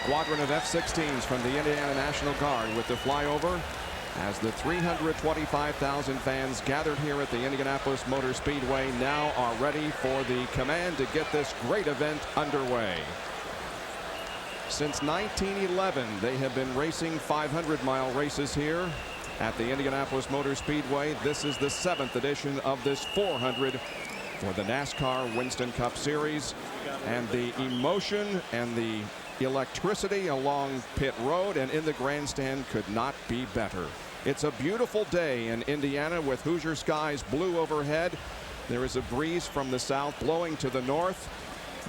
squadron of F-16s from the Indiana National Guard with the flyover as the 325,000 fans gathered here at the Indianapolis Motor Speedway now are ready for the command to get this great event underway. Since 1911, they have been racing 500-mile races here at the Indianapolis Motor Speedway. This is the 7th edition of this 400 for the NASCAR Winston Cup Series. And the emotion and the electricity along pit road and in the grandstand could not be better. It's a beautiful day in Indiana with Hoosier skies blue overhead. There is a breeze from the south blowing to the north.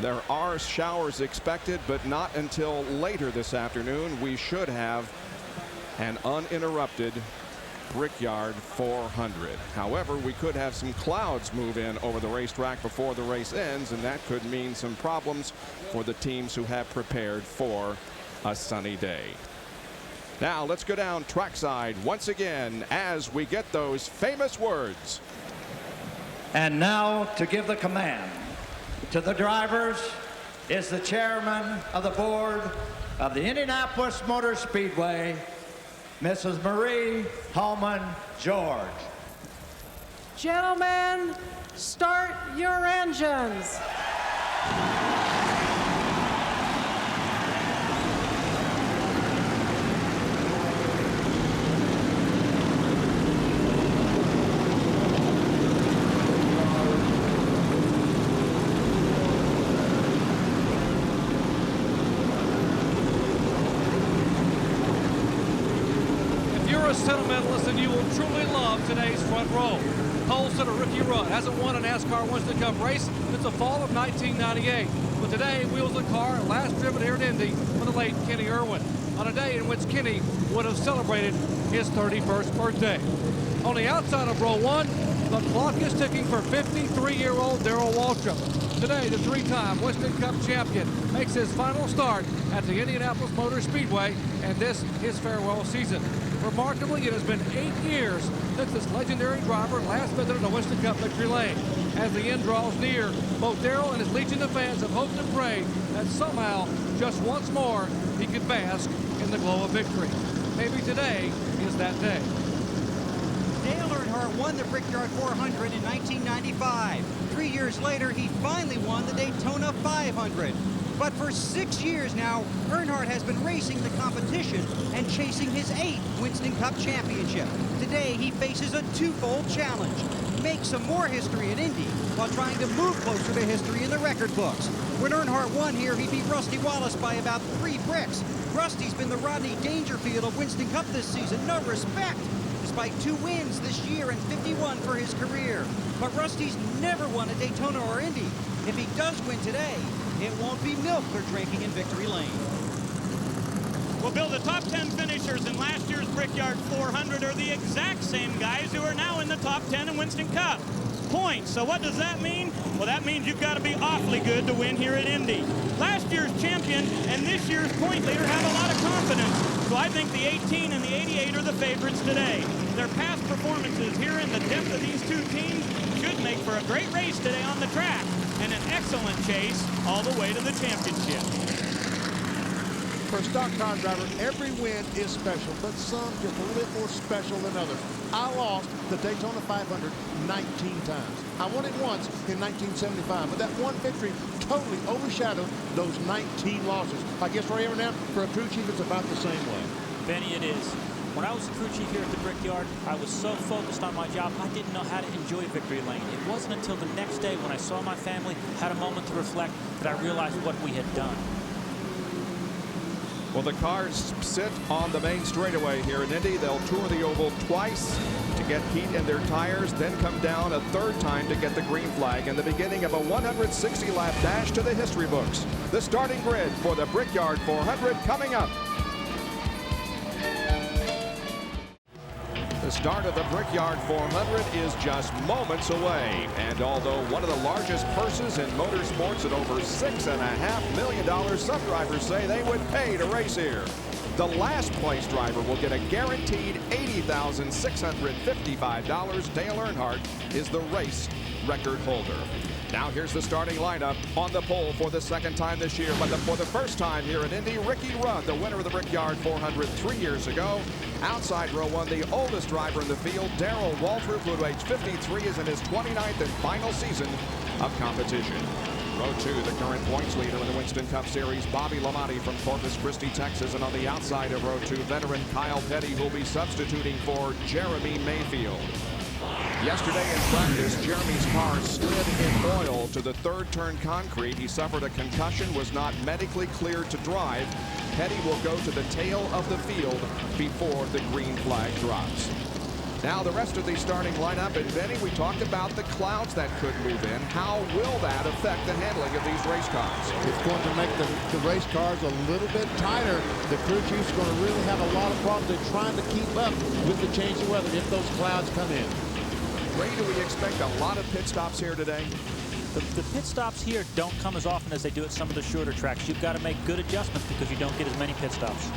There are showers expected, but not until later this afternoon. We should have an uninterrupted Brickyard 400. However, we could have some clouds move in over the racetrack before the race ends, and that could mean some problems for the teams who have prepared for a sunny day. Now let's go down trackside once again as we get those famous words. And now to give the command to the drivers is the chairman of the board of the Indianapolis Motor Speedway, Mrs. Marie Holman George. Gentlemen, start your engines. A sentimentalist, and you will truly love today's front row. Pole sitter Ricky Rudd hasn't won a NASCAR Winston Cup race since the fall of 1998. But today wheels the car last driven here at Indy for the late Kenny Irwin, on a day in which Kenny would have celebrated his 31st birthday. On the outside of row one, the clock is ticking for 53-year-old Darrell Waltrip. Today, the three-time Winston Cup champion makes his final start at the Indianapolis Motor Speedway, and this his farewell season. Remarkably, it has been 8 years since this legendary driver last visited the Winston Cup victory lane. As the end draws near, both Darrell and his legion of fans have hoped and prayed that somehow, just once more, he could bask in the glow of victory. Maybe today is that day. Dale Earnhardt won the Brickyard 400 in 1995. 3 years later, he finally won the Daytona 500. But for 6 years now, Earnhardt has been racing the competition and chasing his 8th Winston Cup championship. Today, he faces a twofold challenge: make some more history at Indy while trying to move closer to history in the record books. When Earnhardt won here, he beat Rusty Wallace by about 3 bricks. Rusty's been the Rodney Dangerfield of Winston Cup this season. No respect. Despite 2 wins this year and 51 for his career. But Rusty's never won at Daytona or Indy. If he does win today, it won't be milk they're drinking in victory lane. Well, Bill, the top 10 finishers in last year's Brickyard 400 are the exact same guys who are now in the top 10 in Winston Cup points. So what does that mean? Well, that means you've got to be awfully good to win here at Indy. Last year's champion and this year's point leader have a lot of confidence. So I think the 18 and the 88 are the favorites today. Their past performances here in the depth of these two teams should make for a great race today on the track and an excellent chase all the way to the championship. For a stock car driver, every win is special, but some just a little bit more special than others. I lost the Daytona 500 19 times. I won it once in 1975, but that one victory totally overshadowed those 19 losses. I guess right here now, for a crew chief, it's about the same way. Benny, it is. When I was a crew chief here at the Brickyard, I was so focused on my job, I didn't know how to enjoy victory lane. It wasn't until the next day when I saw my family, had a moment to reflect, that I realized what we had done. Well, the cars sit on the main straightaway here in Indy. They'll tour the oval twice to get heat in their tires, then come down a third time to get the green flag, and the beginning of a 160-lap dash to the history books. The starting grid for the Brickyard 400 coming up. The start of the Brickyard 400 is just moments away, and although one of the largest purses in motorsports at over $6.5 million, some drivers say they would pay to race here. The last place driver will get a guaranteed $80,655. Dale Earnhardt is the race record holder. Now here's the starting lineup on the pole for the second time this year, but for the first time here in Indy, Ricky Rudd, the winner of the Brickyard 400 3 years ago. Outside row one, the oldest driver in the field, Darrell Waltrip, who at age 53 is in his 29th and final season of competition. Row two, the current points leader in the Winston Cup Series, Bobby Lamonte from Corpus Christi, Texas. And on the outside of row two, veteran Kyle Petty, who will be substituting for Jeremy Mayfield. Yesterday in practice, Jeremy's car slid in oil to the third turn concrete. He suffered a concussion, was not medically cleared to drive. Petty will go to the tail of the field before the green flag drops. Now the rest of the starting lineup, and Benny, we talked about the clouds that could move in. How will that affect the handling of these race cars? It's going to make the race cars a little bit tighter. The crew chief's going to really have a lot of problems. They're trying to keep up with the changing weather if those clouds come in. Ray, do we expect a lot of pit stops here today? The pit stops here don't come as often as they do at some of the shorter tracks. You've got to make good adjustments because you don't get as many pit stops.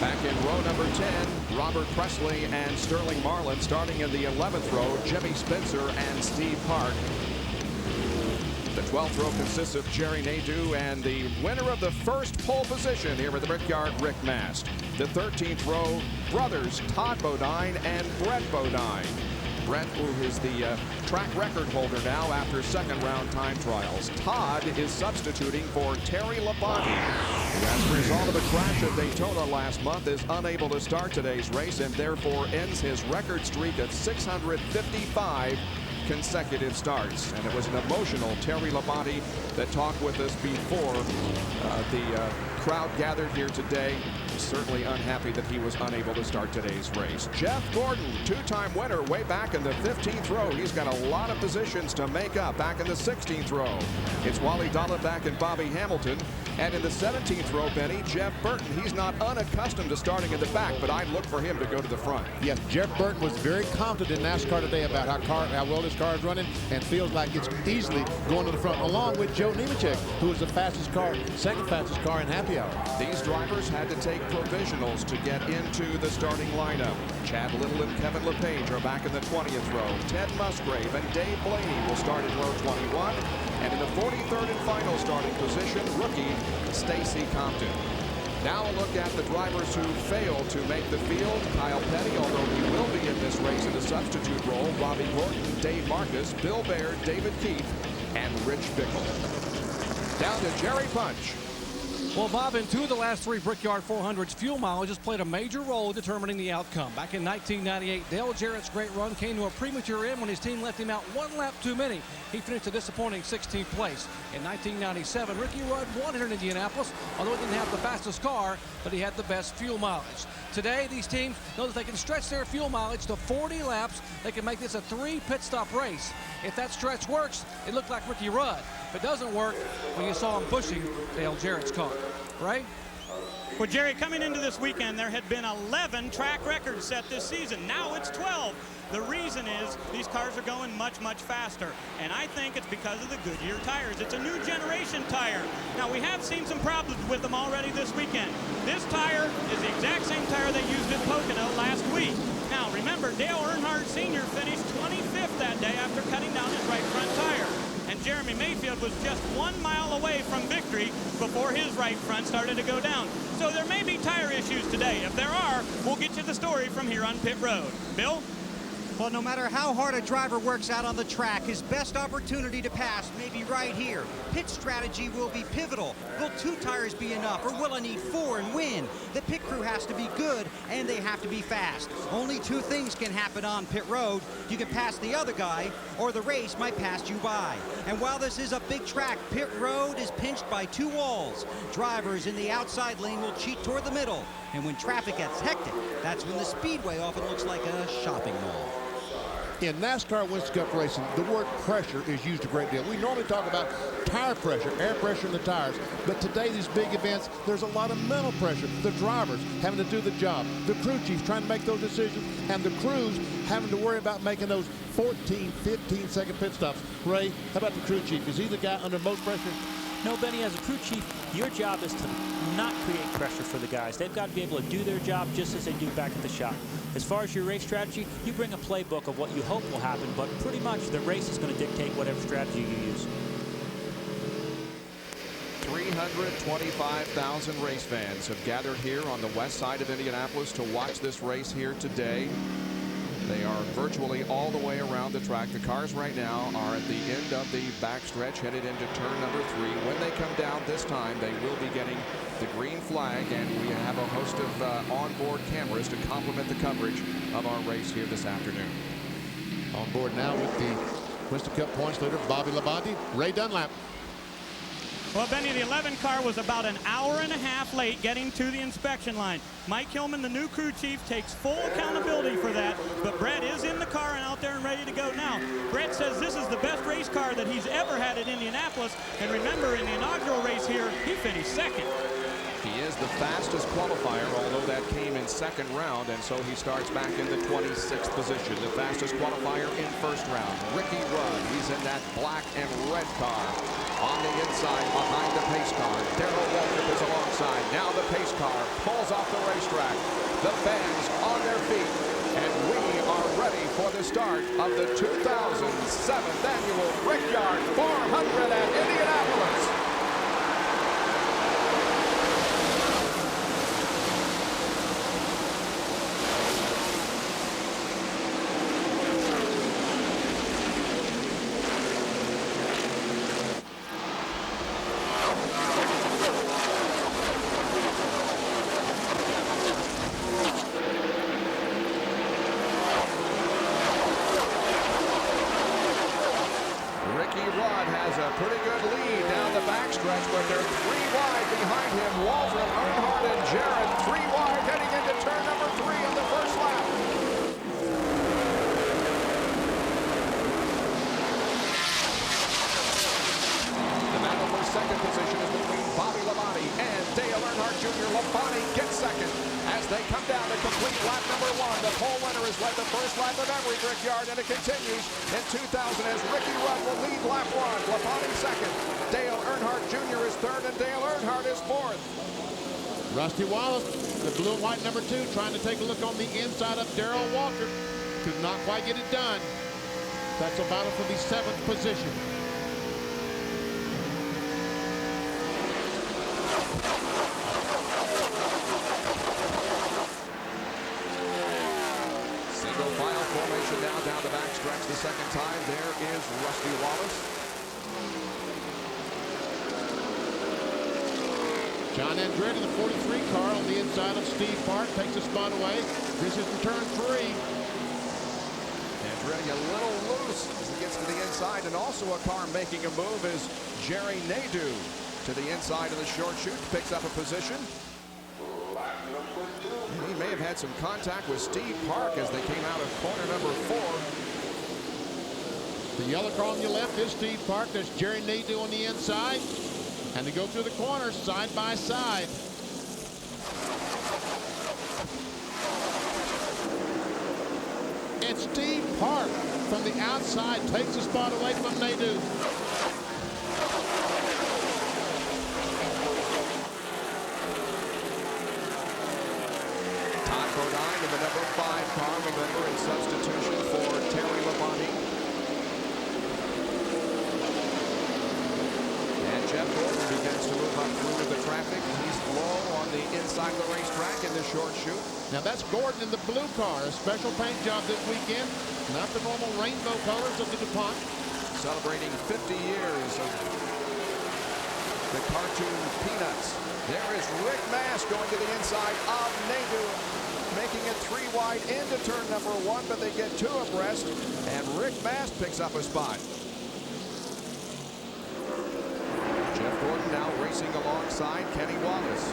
Back in row number 10, Robert Presley and Sterling Marlin. Starting in the 11th row, Jimmy Spencer and Steve Park. The 12th row consists of Jerry Nadeau and the winner of the first pole position here at the Brickyard, Rick Mast. The 13th row, brothers Todd Bodine and Brett Bodine. Brett, who is the track record holder now after second round time trials. Todd is substituting for Terry Labonte, who as a result of a crash at Daytona last month is unable to start today's race and therefore ends his record streak of 655 consecutive starts. And it was an emotional Terry Labonte that talked with us before the crowd gathered here today. Certainly unhappy that he was unable to start today's race. Jeff Gordon, two-time winner way back in the 15th row. He's got a lot of positions to make up back in the 16th row. It's Wally Dallenbach and Bobby Hamilton. And in the 17th row, Benny, Jeff Burton. He's not unaccustomed to starting in the back, but I'd look for him to go to the front. Yes, Jeff Burton was very confident in NASCAR today about how well his car is running and feels like it's easily going to the front, along with Joe Nemechek, who is the fastest car, second fastest car in happy hour. These drivers had to take provisionals to get into the starting lineup. Chad Little and Kevin LePage are back in the 20th row. Ted Musgrave and Dave Blaney will start in row 21. And in the 43rd and final starting position, rookie Stacy Compton. Now a look at the drivers who failed to make the field. Kyle Petty, although he will be in this race in the substitute role. Robbie Gordon, Dave Marcus, Bill Baird, David Keith, and Rich Bickle. Down to Jerry Punch. Well, Bob, in two of the last three Brickyard 400s, fuel mileage has played a major role in determining the outcome. Back in 1998, Dale Jarrett's great run came to a premature end when his team left him out one lap too many. He finished a disappointing 16th place. In 1997, Ricky Rudd won here in Indianapolis, although he didn't have the fastest car, but he had the best fuel mileage. Today, these teams know that they can stretch their fuel mileage to 40 laps. They can make this a 3 pit stop race. If that stretch works, it looked like Ricky Rudd. If it doesn't work, when you saw him pushing Dale Jarrett's car. Right? Well, Jerry, coming into this weekend, there had been 11 track records set this season. Now it's 12. The reason is these cars are going much, much faster. And I think it's because of the Goodyear tires. It's a new generation tire. Now, we have seen some problems with them already this weekend. This tire is the exact same tire they used at Pocono last week. Now, remember, Dale Earnhardt Sr. finished 25th that day after cutting down his right front tire. And Jeremy Mayfield was just 1 mile away from victory before his right front started to go down. So there may be tire issues today. If there are, we'll get you the story from here on Pit Road. Bill? Well, no matter how hard a driver works out on the track, his best opportunity to pass may be right here. Pit strategy will be pivotal. Will 2 tires be enough, or will I need 4 and win? The pit crew has to be good, and they have to be fast. Only 2 things can happen on pit road. You can pass the other guy, or the race might pass you by. And while this is a big track, pit road is pinched by 2 walls. Drivers in the outside lane will cheat toward the middle. And when traffic gets hectic, that's when the speedway often looks like a shopping mall. In NASCAR Winston Cup racing, the word pressure is used a great deal. We normally talk about tire pressure, air pressure in the tires. But today, these big events, there's a lot of mental pressure. The drivers having to do the job. The crew chiefs trying to make those decisions. And the crews having to worry about making those 14, 15-second pit stops. Ray, how about the crew chief? Is he the guy under most pressure? No, Benny, as a crew chief, your job is to not create pressure for the guys. They've got to be able to do their job just as they do back at the shop. As far as your race strategy, you bring a playbook of what you hope will happen, but pretty much the race is going to dictate whatever strategy you use. 325,000 race fans have gathered here on the west side of Indianapolis to watch this race here today. They are virtually all the way around the track. The cars right now are at the end of the backstretch headed into turn number 3. When they come down this time, they will be getting the green flag, and we have a host of onboard cameras to complement the coverage of our race here this afternoon. On board now with the Winston Cup points leader, Bobby Labonte, Ray Dunlap. Well, Benny, the 11 car was about an hour and a half late getting to the inspection line. Mike Hillman, the new crew chief, takes full accountability for that, but Brett is in the car and out there and ready to go now. Brett says this is the best race car that he's ever had at Indianapolis, and remember, in the inaugural race here, he finished second. He is the fastest qualifier, although that came in second round, and so he starts back in the 26th position. The fastest qualifier in first round, Ricky Rudd. He's in that black and red car. On the inside, behind the pace car, Darrell Waltrip is alongside. Now the pace car pulls off the racetrack. The fans on their feet, and we are ready for the start of the 2007th annual Brickyard 400 at Indianapolis. Pretty good lead down the backstretch, but they're 3 wide behind him. Waltrip, Earnhardt, and Jarrett 3 wide heading into turn number 3 on the first lap. The battle for second position is between Bobby Labonte and Dale Earnhardt Jr. Labonte gets second as they come down to complete lap number 1. The pole winner has led the first lap of every Brickyard, and it continues in 2000 as Ricky Rudd will lead lap 1. Labonte second. Dale Earnhardt Jr. is third, and Dale Earnhardt is fourth. Rusty Wallace, the blue and white number 2, trying to take a look on the inside of Darrell Waltrip. Could not quite get it done. That's a battle for the 7th position. Single file formation now down the backstretch the second time. There is Rusty Wallace. John Andretti, the 43 car on the inside of Steve Park, takes a spot away. This is turn 3. Andretti a little loose as he gets to the inside, and also a car making a move is Jerry Nadeau to the inside of the short chute, picks up a position. And he may have had some contact with Steve Park as they came out of corner number 4. The yellow car on your left is Steve Park. There's Jerry Nadeau on the inside. And they go through the corners side by side. And Steve Park from the outside takes a spot away from Nadeau. Todd Bodine in the number 5 car, remember, in substitution for Terry Labonte. Jeff Gordon begins to move up through the traffic. He's low on the inside of the racetrack in the short chute. Now that's Gordon in the blue car. A special paint job this weekend. Not the normal rainbow colors of the DuPont. Celebrating 50 years of the cartoon Peanuts. There is Rick Mast going to the inside of Nadeau, making it 3 wide into turn number 1, but they get 2 abreast, and Rick Mast picks up a spot. Jeff Gordon now racing alongside Kenny Wallace.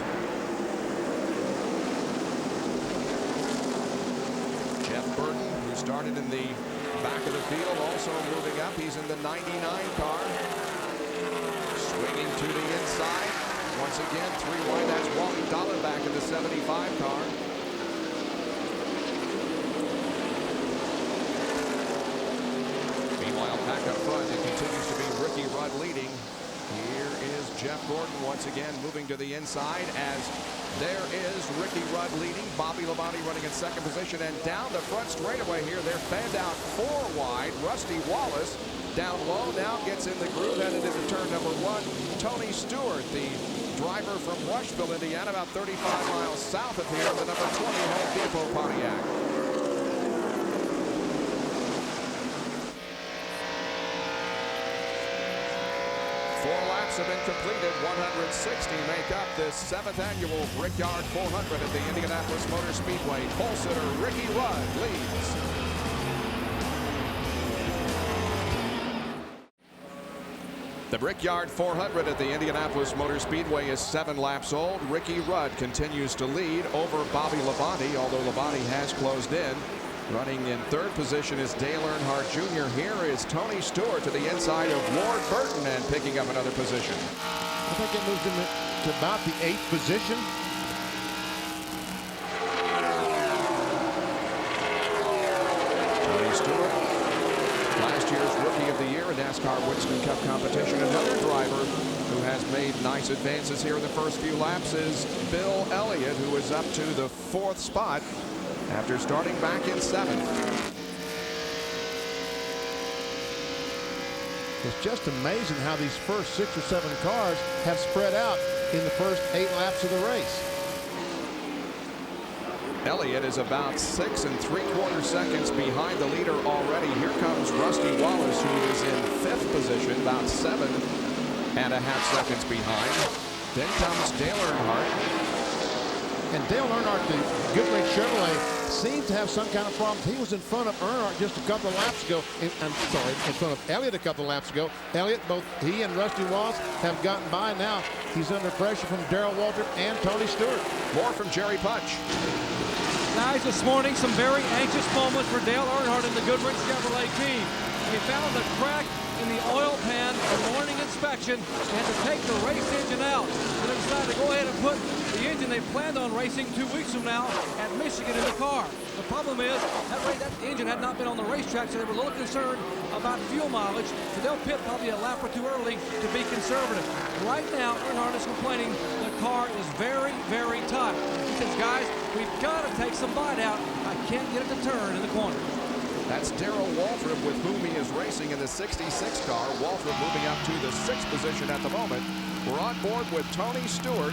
Jeff Burton, who started in the back of the field, also moving up. He's in the 99 car. Swinging to the inside. Once again, 3 wide. That's Wally Dollar back in the 75 car. Meanwhile, back up front, it continues to be Ricky Rudd leading Here is Jeff Gordon once again moving to the inside as there is Ricky Rudd leading. Bobby Labonte running in second position, and down the front straightaway here, they're fanned out 4 wide. Rusty Wallace down low now gets in the groove, headed into turn number 1. Tony Stewart, the driver from Rushville, Indiana, about 35 miles south of here, the number 20 Home Depot Pontiac. Four laps have been completed. 160 make up this 7th annual Brickyard 400 at the Indianapolis Motor Speedway. Pole sitter Ricky Rudd leads. The Brickyard 400 at the Indianapolis Motor Speedway is 7 laps old. Ricky Rudd continues to lead over Bobby Labonte, although Labonte has closed in. Running in 3rd position is Dale Earnhardt Jr. Here is Tony Stewart to the inside of Ward Burton and picking up another position. I think it moved him to about the 8th position. Tony Stewart, last year's Rookie of the Year in NASCAR Winston Cup competition. Another driver who has made nice advances here in the first few laps is Bill Elliott, who is up to the 4th spot after starting back in 7th. It's just amazing how these first 6 or 7 cars have spread out in the first 8 laps of the race. Elliott is about 6 3/4 seconds behind the leader already. Here comes Rusty Wallace, who is in 5th position, about 7.5 seconds behind. Then comes Dale Earnhardt. And Dale Earnhardt, the Goodrich Chevrolet, seems to have some kind of problems. He was in front of Earnhardt just a couple of laps ago. In front of Elliott a couple of laps ago. Elliott, both he and Rusty Wallace have gotten by now. He's under pressure from Darrell Waltrip and Tony Stewart. More from Jerry Punch. Guys, this morning, some very anxious moments for Dale Earnhardt and the Goodrich Chevrolet team. He found a crack in the oil pan for morning inspection and to take the race engine out. So they decided to go ahead and put the engine they planned on racing 2 weeks from now at Michigan in the car. The problem is that engine had not been on the racetrack, so they were a little concerned about fuel mileage. So they'll pit probably a lap or 2 early to be conservative. Right now, Earnhardt is complaining the car is very, very tight. He says, guys, we've got to take some bite out. I can't get it to turn in the corner. That's Darrell Waltrip, with whom he is racing in the 66 car. Waltrip moving up to the 6th position at the moment. We're on board with Tony Stewart.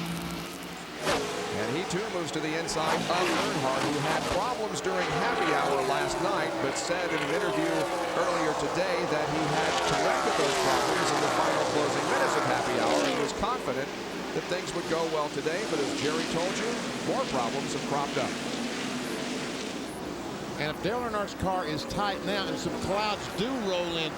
And he too moves to the inside of Earnhardt, who had problems during happy hour last night, but said in an interview earlier today that he had corrected those problems in the final closing minutes of happy hour. He was confident that things would go well today, but as Jerry told you, more problems have cropped up. And if Dale Earnhardt's car is tight now and some clouds do roll in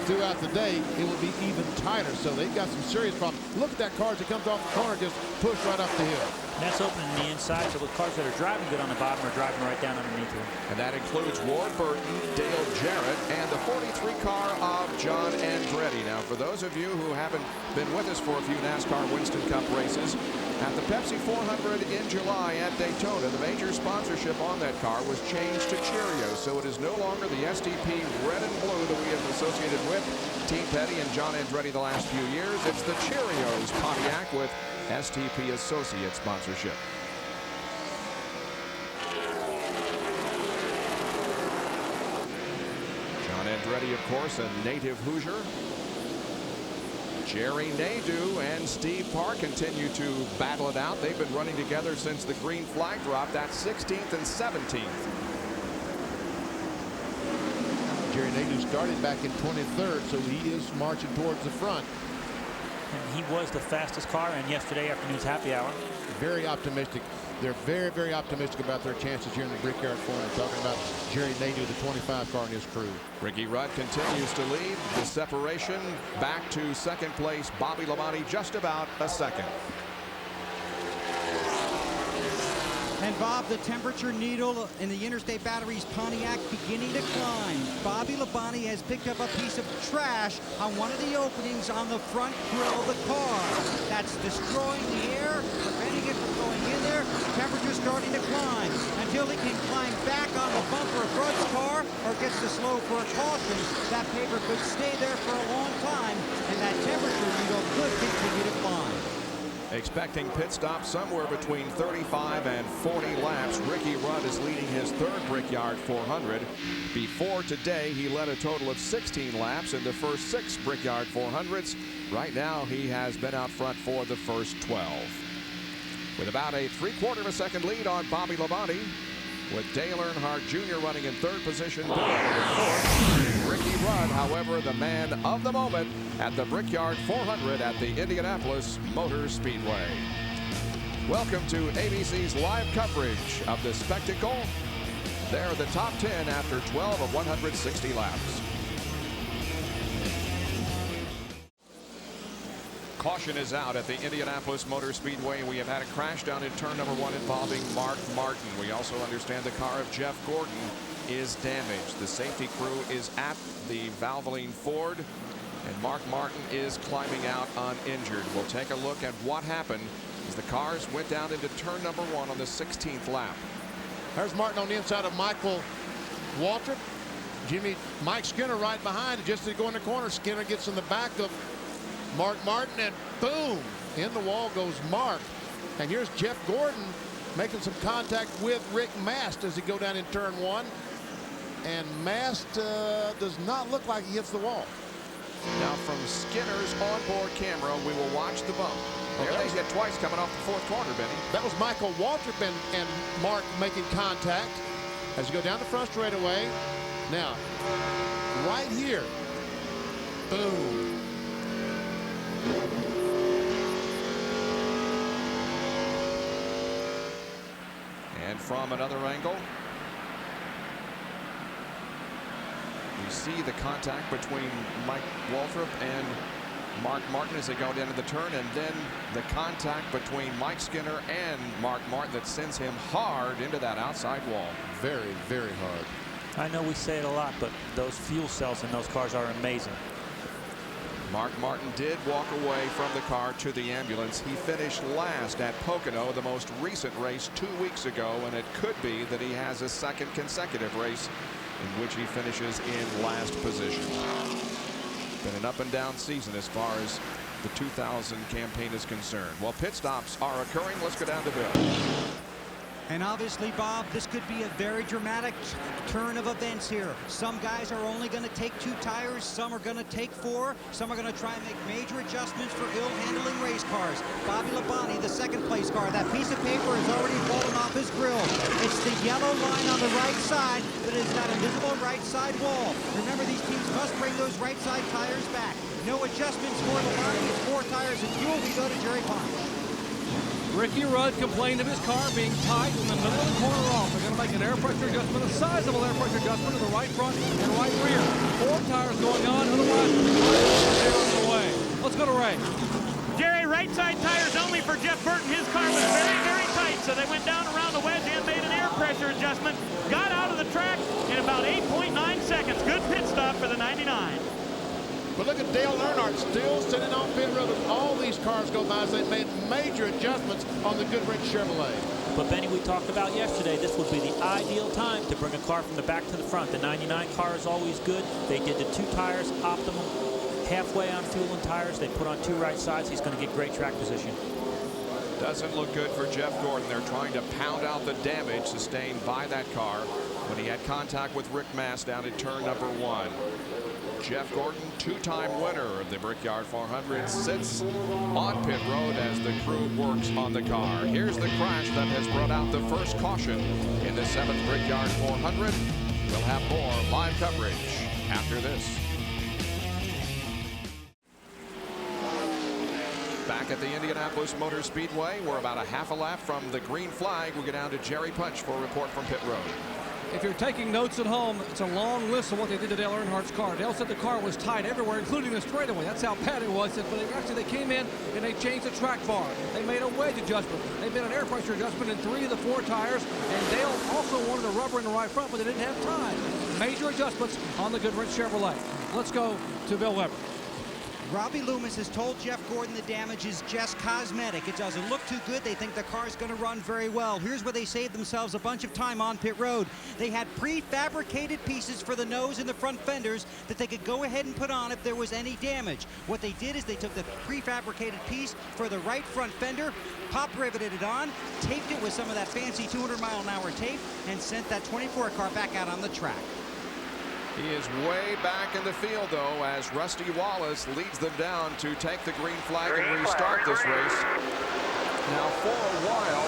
throughout the day, it will be even tighter. So they've got some serious problems. Look at that car as it comes off the corner, just push right up the hill. And that's opening the inside, so the cars that are driving good on the bottom are driving right down underneath them. And that includes Ward Burton, Dale Jarrett, and the 43 car of John Andretti. Now, for those of you who haven't been with us for a few NASCAR Winston Cup races, at the Pepsi 400 in July at Daytona, the major sponsorship on that car was changed to Cheerios, so it is no longer the STP red and blue that we have associated with Team Petty and John Andretti the last few years. It's the Cheerios Pontiac with STP Associate sponsorship. John Andretti, of course, a native Hoosier. Jerry Nadeau and Steve Parr continue to battle it out. They've been running together since the green flag drop. That's 16th and 17th. Jerry Nadeau started back in 23rd, so he is marching towards the front. And he was the fastest car in yesterday afternoon's happy hour. Very optimistic. They're very, very optimistic about their chances here in the Brickyard 400. Talking about Jerry Nadeau, the 25 car, and his crew. Ricky Rudd continues to lead. The separation back to 2nd place. Bobby Labonte just about a second. And Bob, the temperature needle in the Interstate Batteries Pontiac beginning to climb. Bobby Labonte has picked up a piece of trash on one of the openings on the front grille of the car. That's destroying the air, preventing it from going in there. Temperature's starting to climb until he can climb back on the bumper of Rudd's car or gets to slow for a caution. That paper could stay there for a long time, and that temperature needle could continue to climb. Expecting pit stop somewhere between 35 and 40 laps. Ricky Rudd is leading his third Brickyard 400. Before today, he led a total of 16 laps in the first 6 Brickyard 400s. Right now, he has been out front for the first 12. With about a 3/4 of a second lead on Bobby Labonte, with Dale Earnhardt Jr. running in 3rd position, Bill Elliott in 4th. Ricky Rudd, however, the man of the moment at the Brickyard 400 at the Indianapolis Motor Speedway. Welcome to ABC's live coverage of the spectacle. They're the top 10 after 12 of 160 laps. Caution is out at the Indianapolis Motor Speedway. We have had a crash down in turn number 1 involving Mark Martin. We also understand the car of Jeff Gordon is damaged. The safety crew is at the Valvoline Ford, and Mark Martin is climbing out uninjured. We'll take a look at what happened as the cars went down into turn number 1 on the 16th lap. There's Martin on the inside of Michael Waltrip. Mike Skinner right behind. Just as they go in the corner, Skinner gets in the back of Mark Martin, and boom, in the wall goes Mark. And here's Jeff Gordon making some contact with Rick Mast as he go down in turn 1. And Mast does not look like he hits the wall. Now from Skinner's onboard camera, we will watch the bump. There they hit twice coming off the 4th corner, Benny. That was Michael Waltrip and Mark making contact as you go down the front straightaway. Now, right here, boom. And from another angle, we see the contact between Mike Waltrip and Mark Martin as they go down to the turn, and then the contact between Mike Skinner and Mark Martin that sends him hard into that outside wall. Very, very hard. I know we say it a lot, but those fuel cells in those cars are amazing. Mark Martin did walk away from the car to the ambulance. He finished last at Pocono, the most recent race 2 weeks ago, and it could be that he has a 2nd consecutive race in which he finishes in last position. Been an up and down season as far as the 2000 campaign is concerned. Well, pit stops are occurring. Let's go down to Bill. And obviously, Bob, this could be a very dramatic turn of events here. Some guys are only going to take 2 tires. Some are going to take 4. Some are going to try and make major adjustments for ill-handling race cars. Bobby Labonte, the 2nd place car. That piece of paper has already fallen off his grill. It's the yellow line on the right side that is that invisible right side wall. Remember, these teams must bring those right side tires back. No adjustments for Labonte. It's 4 tires and fuel. We go to Jerry Punch. Ricky Rudd complained of his car being tight in the middle of the corner off. They're going to make an air pressure adjustment, a sizable air pressure adjustment to the right front and right rear. 4 tires going on, otherwise they're on the way. Let's go to Ray. Jerry, right side tires only for Jeff Burton. His car was very, very tight, so they went down around the wedge and made an air pressure adjustment. Got out of the track in about 8.9 seconds. Good pit stop for the 99. But look at Dale Earnhardt still sitting on pit road as all these cars go by as they made major adjustments on the Goodrich Chevrolet. But Benny, we talked about yesterday, this would be the ideal time to bring a car from the back to the front. The 99 car is always good. They did the 2 tires optimum, halfway on fuel and tires. They put on 2 right sides. He's going to get great track position. Doesn't look good for Jeff Gordon. They're trying to pound out the damage sustained by that car when he had contact with Rick Mast down at turn number 1. Jeff Gordon, 2-time winner of the Brickyard 400, sits on pit road as the crew works on the car. Here's the crash that has brought out the first caution in the 7th Brickyard 400. We'll have more live coverage after this. Back at the Indianapolis Motor Speedway, we're about a half a lap from the green flag. We go down to Jerry Punch for a report from pit road. If you're taking notes at home, it's a long list of what they did to Dale Earnhardt's car. Dale said the car was tight everywhere, including the straightaway. That's how bad it was. But they came in and they changed the track bar. They made a wedge adjustment. They made an air pressure adjustment in 3 of the 4 tires. And Dale also wanted a rubber in the right front, but they didn't have time. Major adjustments on the Goodwrench Chevrolet. Let's go to Bill Weber. Robbie Loomis has told Jeff Gordon the damage is just cosmetic. It doesn't look too good. They think the car's going to run very well. Here's where they saved themselves a bunch of time on pit road. They had prefabricated pieces for the nose and the front fenders that they could go ahead and put on if there was any damage. What they did is they took the prefabricated piece for the right front fender, pop riveted it on, taped it with some of that fancy 200-mile-an-hour tape, and sent that 24 car back out on the track. He is way back in the field, though, as Rusty Wallace leads them down to take the green flag and restart this race. Now, for a while,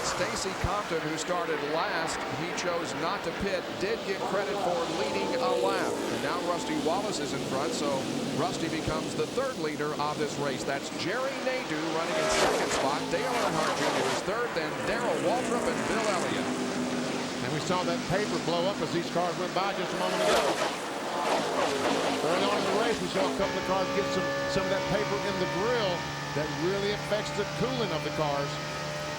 Stacy Compton, who started last, he chose not to pit, did get credit for leading a lap. And now Rusty Wallace is in front, so Rusty becomes the 3rd leader of this race. That's Jerry Nadeau running in 2nd spot. Dale Earnhardt Jr. is 3rd, then Darrell Waltrip and Bill Elliott. And we saw that paper blow up as these cars went by just a moment ago. Early on in the race, we saw a couple of cars get some of that paper in the grill that really affects the cooling of the cars.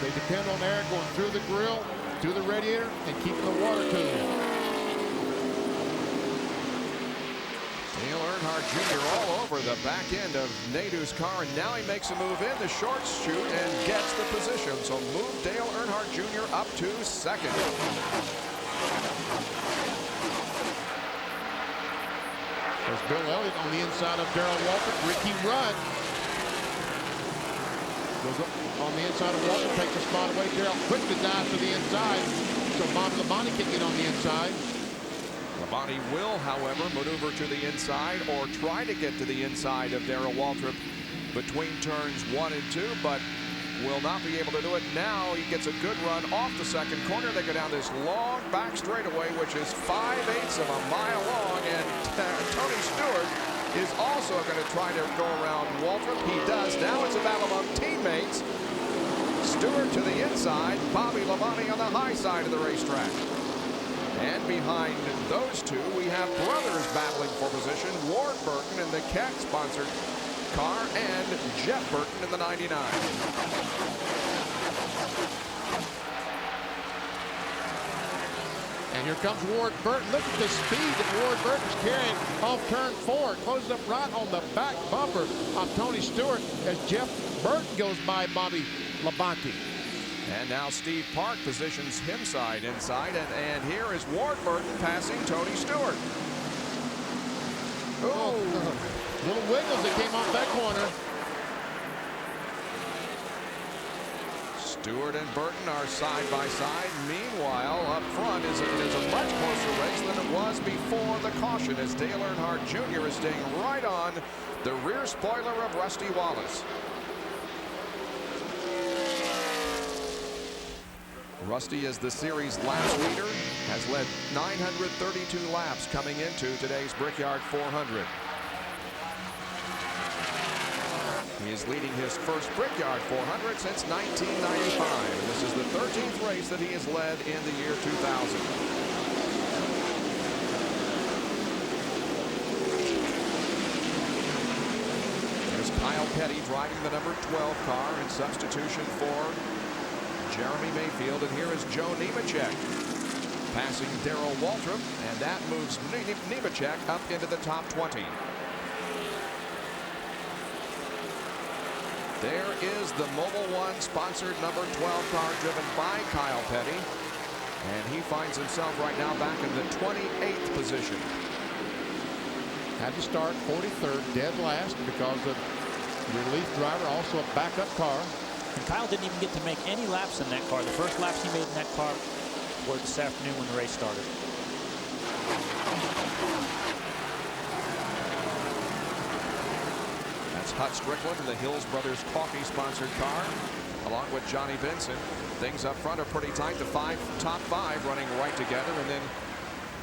They depend on air going through the grill, through the radiator, and keeping the water cool. Dale Earnhardt Jr. all over the back end of Nadeau's car, and now he makes a move in the shorts chute and gets the position. So move Dale Earnhardt Jr. up to 2nd. There's Bill Elliott on the inside of Darrell Waltrip. Ricky Rudd goes up on the inside of Waltrip, takes a spot away. Darrell quickly dives to the inside, so Bobby Labonte can get on the inside. Labonte will, however, maneuver to the inside or try to get to the inside of Darrell Waltrip between turns 1 and 2, but will not be able to do it. Now he gets a good run off the 2nd corner. They go down this long back straightaway, which is 5/8 of a mile long, and Tony Stewart is also going to try to go around Waltrip. He does. Now it's a battle among teammates. Stewart to the inside, Bobby Labonte on the high side of the racetrack. And behind those two, we have brothers battling for position. Ward Burton in the Keck-sponsored car and Jeff Burton in the 99. And here comes Ward Burton. Look at the speed that Ward Burton's carrying off turn 4. Closes up right on the back bumper of Tony Stewart as Jeff Burton goes by Bobby Labonte. And now Steve Park positions him side inside, and here is Ward Burton passing Tony Stewart. Oh, little wiggles that came off that corner. Stewart and Burton are side by side. Meanwhile, up front is a much closer race than it was before the caution, as Dale Earnhardt Jr. is staying right on the rear spoiler of Rusty Wallace. Rusty, as the series laps leader, has led 932 laps coming into today's Brickyard 400. He is leading his first Brickyard 400 since 1995. And this is the 13th race that he has led in the year 2000. There's Kyle Petty driving the number 12 car in substitution for Jeremy Mayfield, and here is Joe Nemechek passing Darrell Waltrip, and that moves Nemechek up into the top 20. There is the Mobil 1 sponsored number 12 car driven by Kyle Petty, and he finds himself right now back in the 28th position. Had to start 43rd, dead last because of relief driver, also a backup car. And Kyle didn't even get to make any laps in that car. The first laps he made in that car were this afternoon when the race started. That's Hut Strickland in the Hills Brothers Coffee-sponsored car, along with Johnny Benson. Things up front are pretty tight. The top five running right together, and then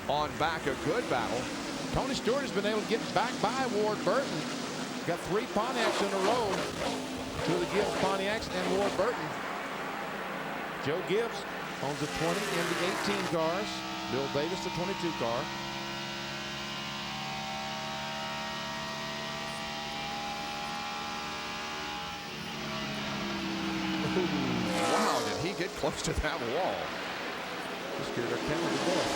on back a good battle. Tony Stewart has been able to get back by Ward Burton. Got 3 Pontiacs in a row. 2 of the Gibbs Pontiacs and Ward Burton. Joe Gibbs owns the 20 and the 18 cars. Bill Davis, the 22 car. Wow, did he get close to that wall? Just scared our camera to death.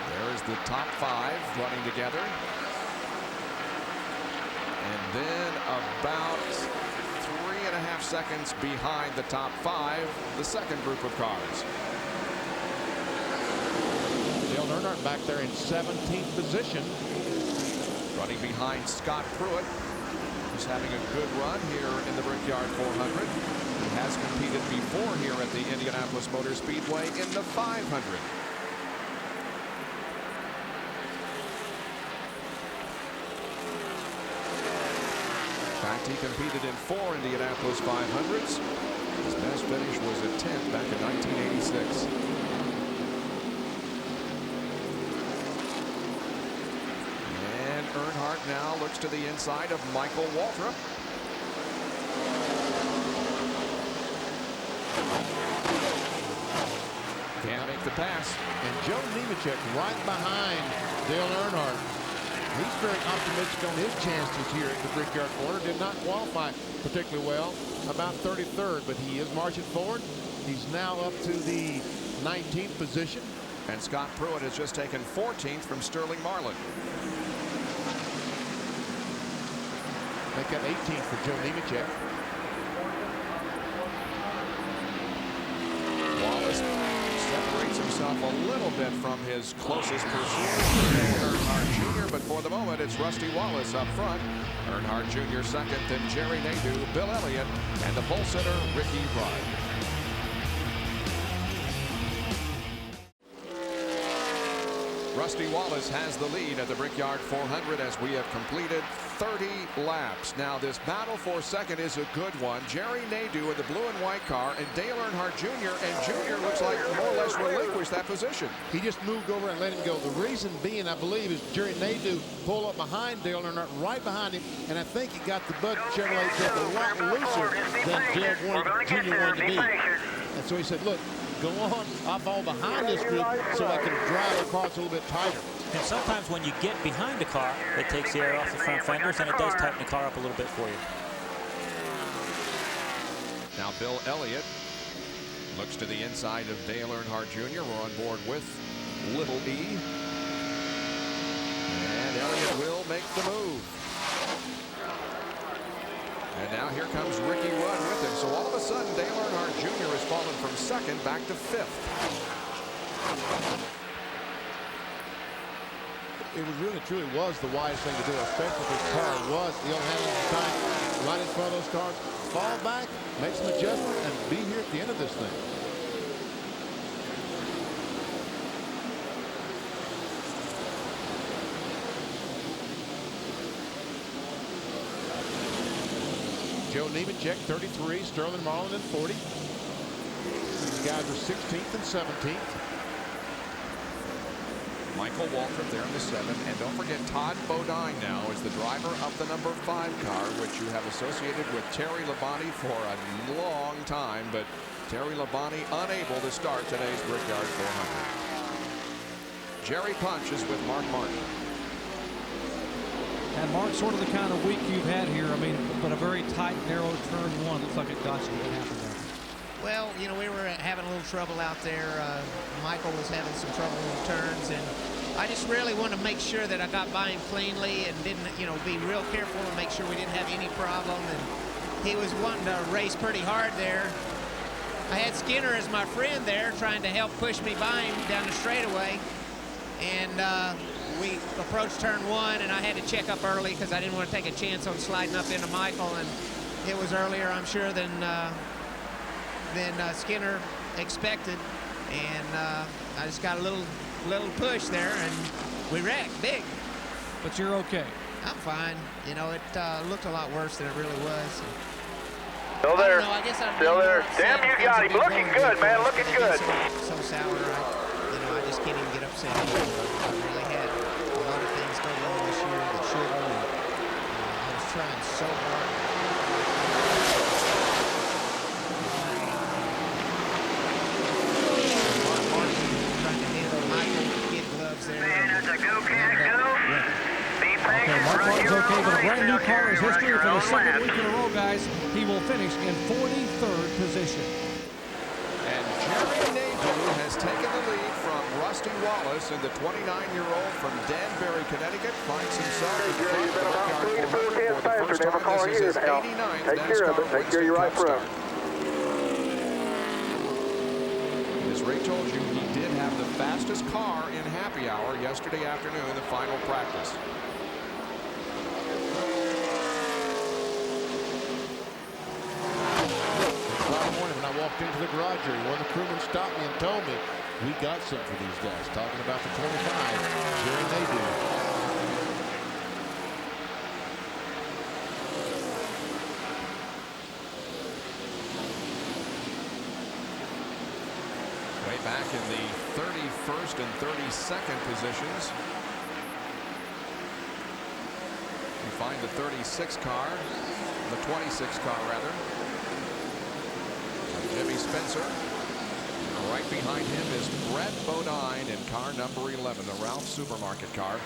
There's the top 5 running together. And then about 3.5 seconds behind the top 5, the second group of cars. Dale Earnhardt back there in 17th position. Running behind Scott Pruitt, who's having a good run here in the Brickyard 400. He has competed before here at the Indianapolis Motor Speedway in the 500. In fact, he competed in 4 Indianapolis 500s. His best finish was a 10th back in 1986. And Earnhardt now looks to the inside of Michael Waltrip. Can't make the pass. And Joe Nemechek right behind Dale Earnhardt. He's very optimistic on his chances here at the Brickyard corner. Did not qualify particularly well, about 33rd, but he is marching forward. He's now up to the 19th position. And Scott Pruitt has just taken 14th from Sterling Marlin. Make that 18th for Joe Nemechek. Wallace separates himself a little bit from his closest pursuer, Earnhardt Jr., but for the moment it's Rusty Wallace up front. Earnhardt Jr. second, then Jerry Nadeau, Bill Elliott, and the pole sitter Ricky Rudd. Rusty Wallace has the lead at the Brickyard 400 as we have completed 30 laps. Now this battle for second is a good one. Jerry Nadeau in the blue and white car and Dale Earnhardt Jr. And Jr. looks like more or less relinquished that position. He just moved over and let him go. The reason being, I believe, is Jerry Nadeau pulled up behind Dale Earnhardt, right behind him, and I think he got the Bud Chevrolet just a lot looser than Dale Jr. wanted to be. And so he said, look, go on, I'll fall behind this group so I can drive the car a little bit tighter. And sometimes when you get behind a car, it takes the air off the front fenders, and it does tighten the car up a little bit for you. Now Bill Elliott looks to the inside of Dale Earnhardt Jr. We're on board with Little E. And Elliott will make the move. And now here comes Ricky Rudd with him. So all of a sudden, Dale Earnhardt Jr. has fallen from second back to 5th. It was really, truly was the wise thing to do, especially if his car was ill-handled at the time, right in front of those cars. Fall back, make some adjustments, and be here at the end of this thing. Joe Nemechek, 33, Sterling Marlin in 40. These guys are 16th and 17th. Michael Waltrip there in the 7. And don't forget, Todd Bodine now is the driver of the number 5 car, which you have associated with Terry Labonte for a long time. But Terry Labonte unable to start today's Brickyard 400. Jerry Punch is with Mark Martin. And Mark, sort of the kind of week you've had here. I mean, but a very tight, narrow turn 1. Looks like it got you. What happened there? Well, you know, we were having a little trouble out there. Michael was having some trouble in turns, and I just really wanted to make sure that I got by him cleanly and didn't, you know, be real careful and make sure we didn't have any problem. And he was wanting to race pretty hard there. I had Skinner as my friend there, trying to help push me by him down the straightaway. And we approached turn 1, and I had to check up early because I didn't want to take a chance on sliding up into Michael. And it was earlier, I'm sure, than Skinner expected, and I just got a little push there, and we wrecked big. But you're okay. I'm fine. You know, it looked a lot worse than it really was. Still there. I guess I'm still there. Damn, you got him. Looking good, man. Looking good. So sour. I just can't even get upset. I really had a lot of things go wrong this year that shouldn't. I was trying so hard. far is okay, but a brand new car is history for the second week in a row, guys. He will finish in 43rd position. And Jerry Nadeau has taken the lead from Rusty Wallace, and the 29-year-old from Danbury, Connecticut, finds himself in the front of the Brickyard 400 for the first time. This is his 89th NASCAR Winston Cup start. As Ray told you, he did have the fastest car in happy hour yesterday afternoon, the final practice. Friday morning when I walked into the garage area, one of the crewmen stopped me and told me, we got something for these guys. Talking about the 25, Jerry Nadeau. Way back in the 31st and 32nd positions. You find the 36 car, the 26 car rather. Jimmy Spencer. Right behind him is Brett Bodine in car number 11, the Ralph Supermarket car.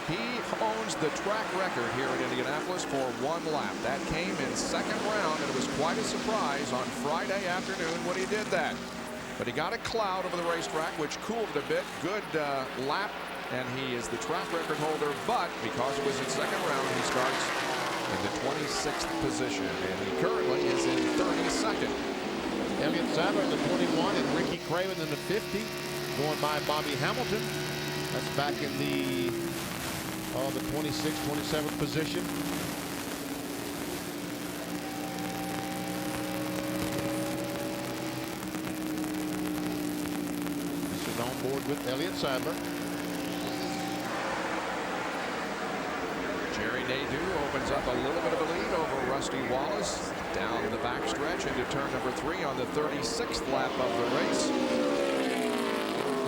He owns the track record here at Indianapolis for one lap. That came in second round, and it was quite a surprise on Friday afternoon when he did that. But he got a cloud over the racetrack, which cooled it a bit. Good lap, and he is the track record holder. But because it was in second round, he starts in the 26th position, and he currently is in 32nd. Elliott Sadler in the 21 and Ricky Craven in the 50, going by Bobby Hamilton. That's back in the 26th, 27th position. This is on board with Elliott Sadler. Jerry Nadeau opens up a little bit of a lead over Rusty Wallace down the backstretch into turn number 3 on the 36th lap of the race.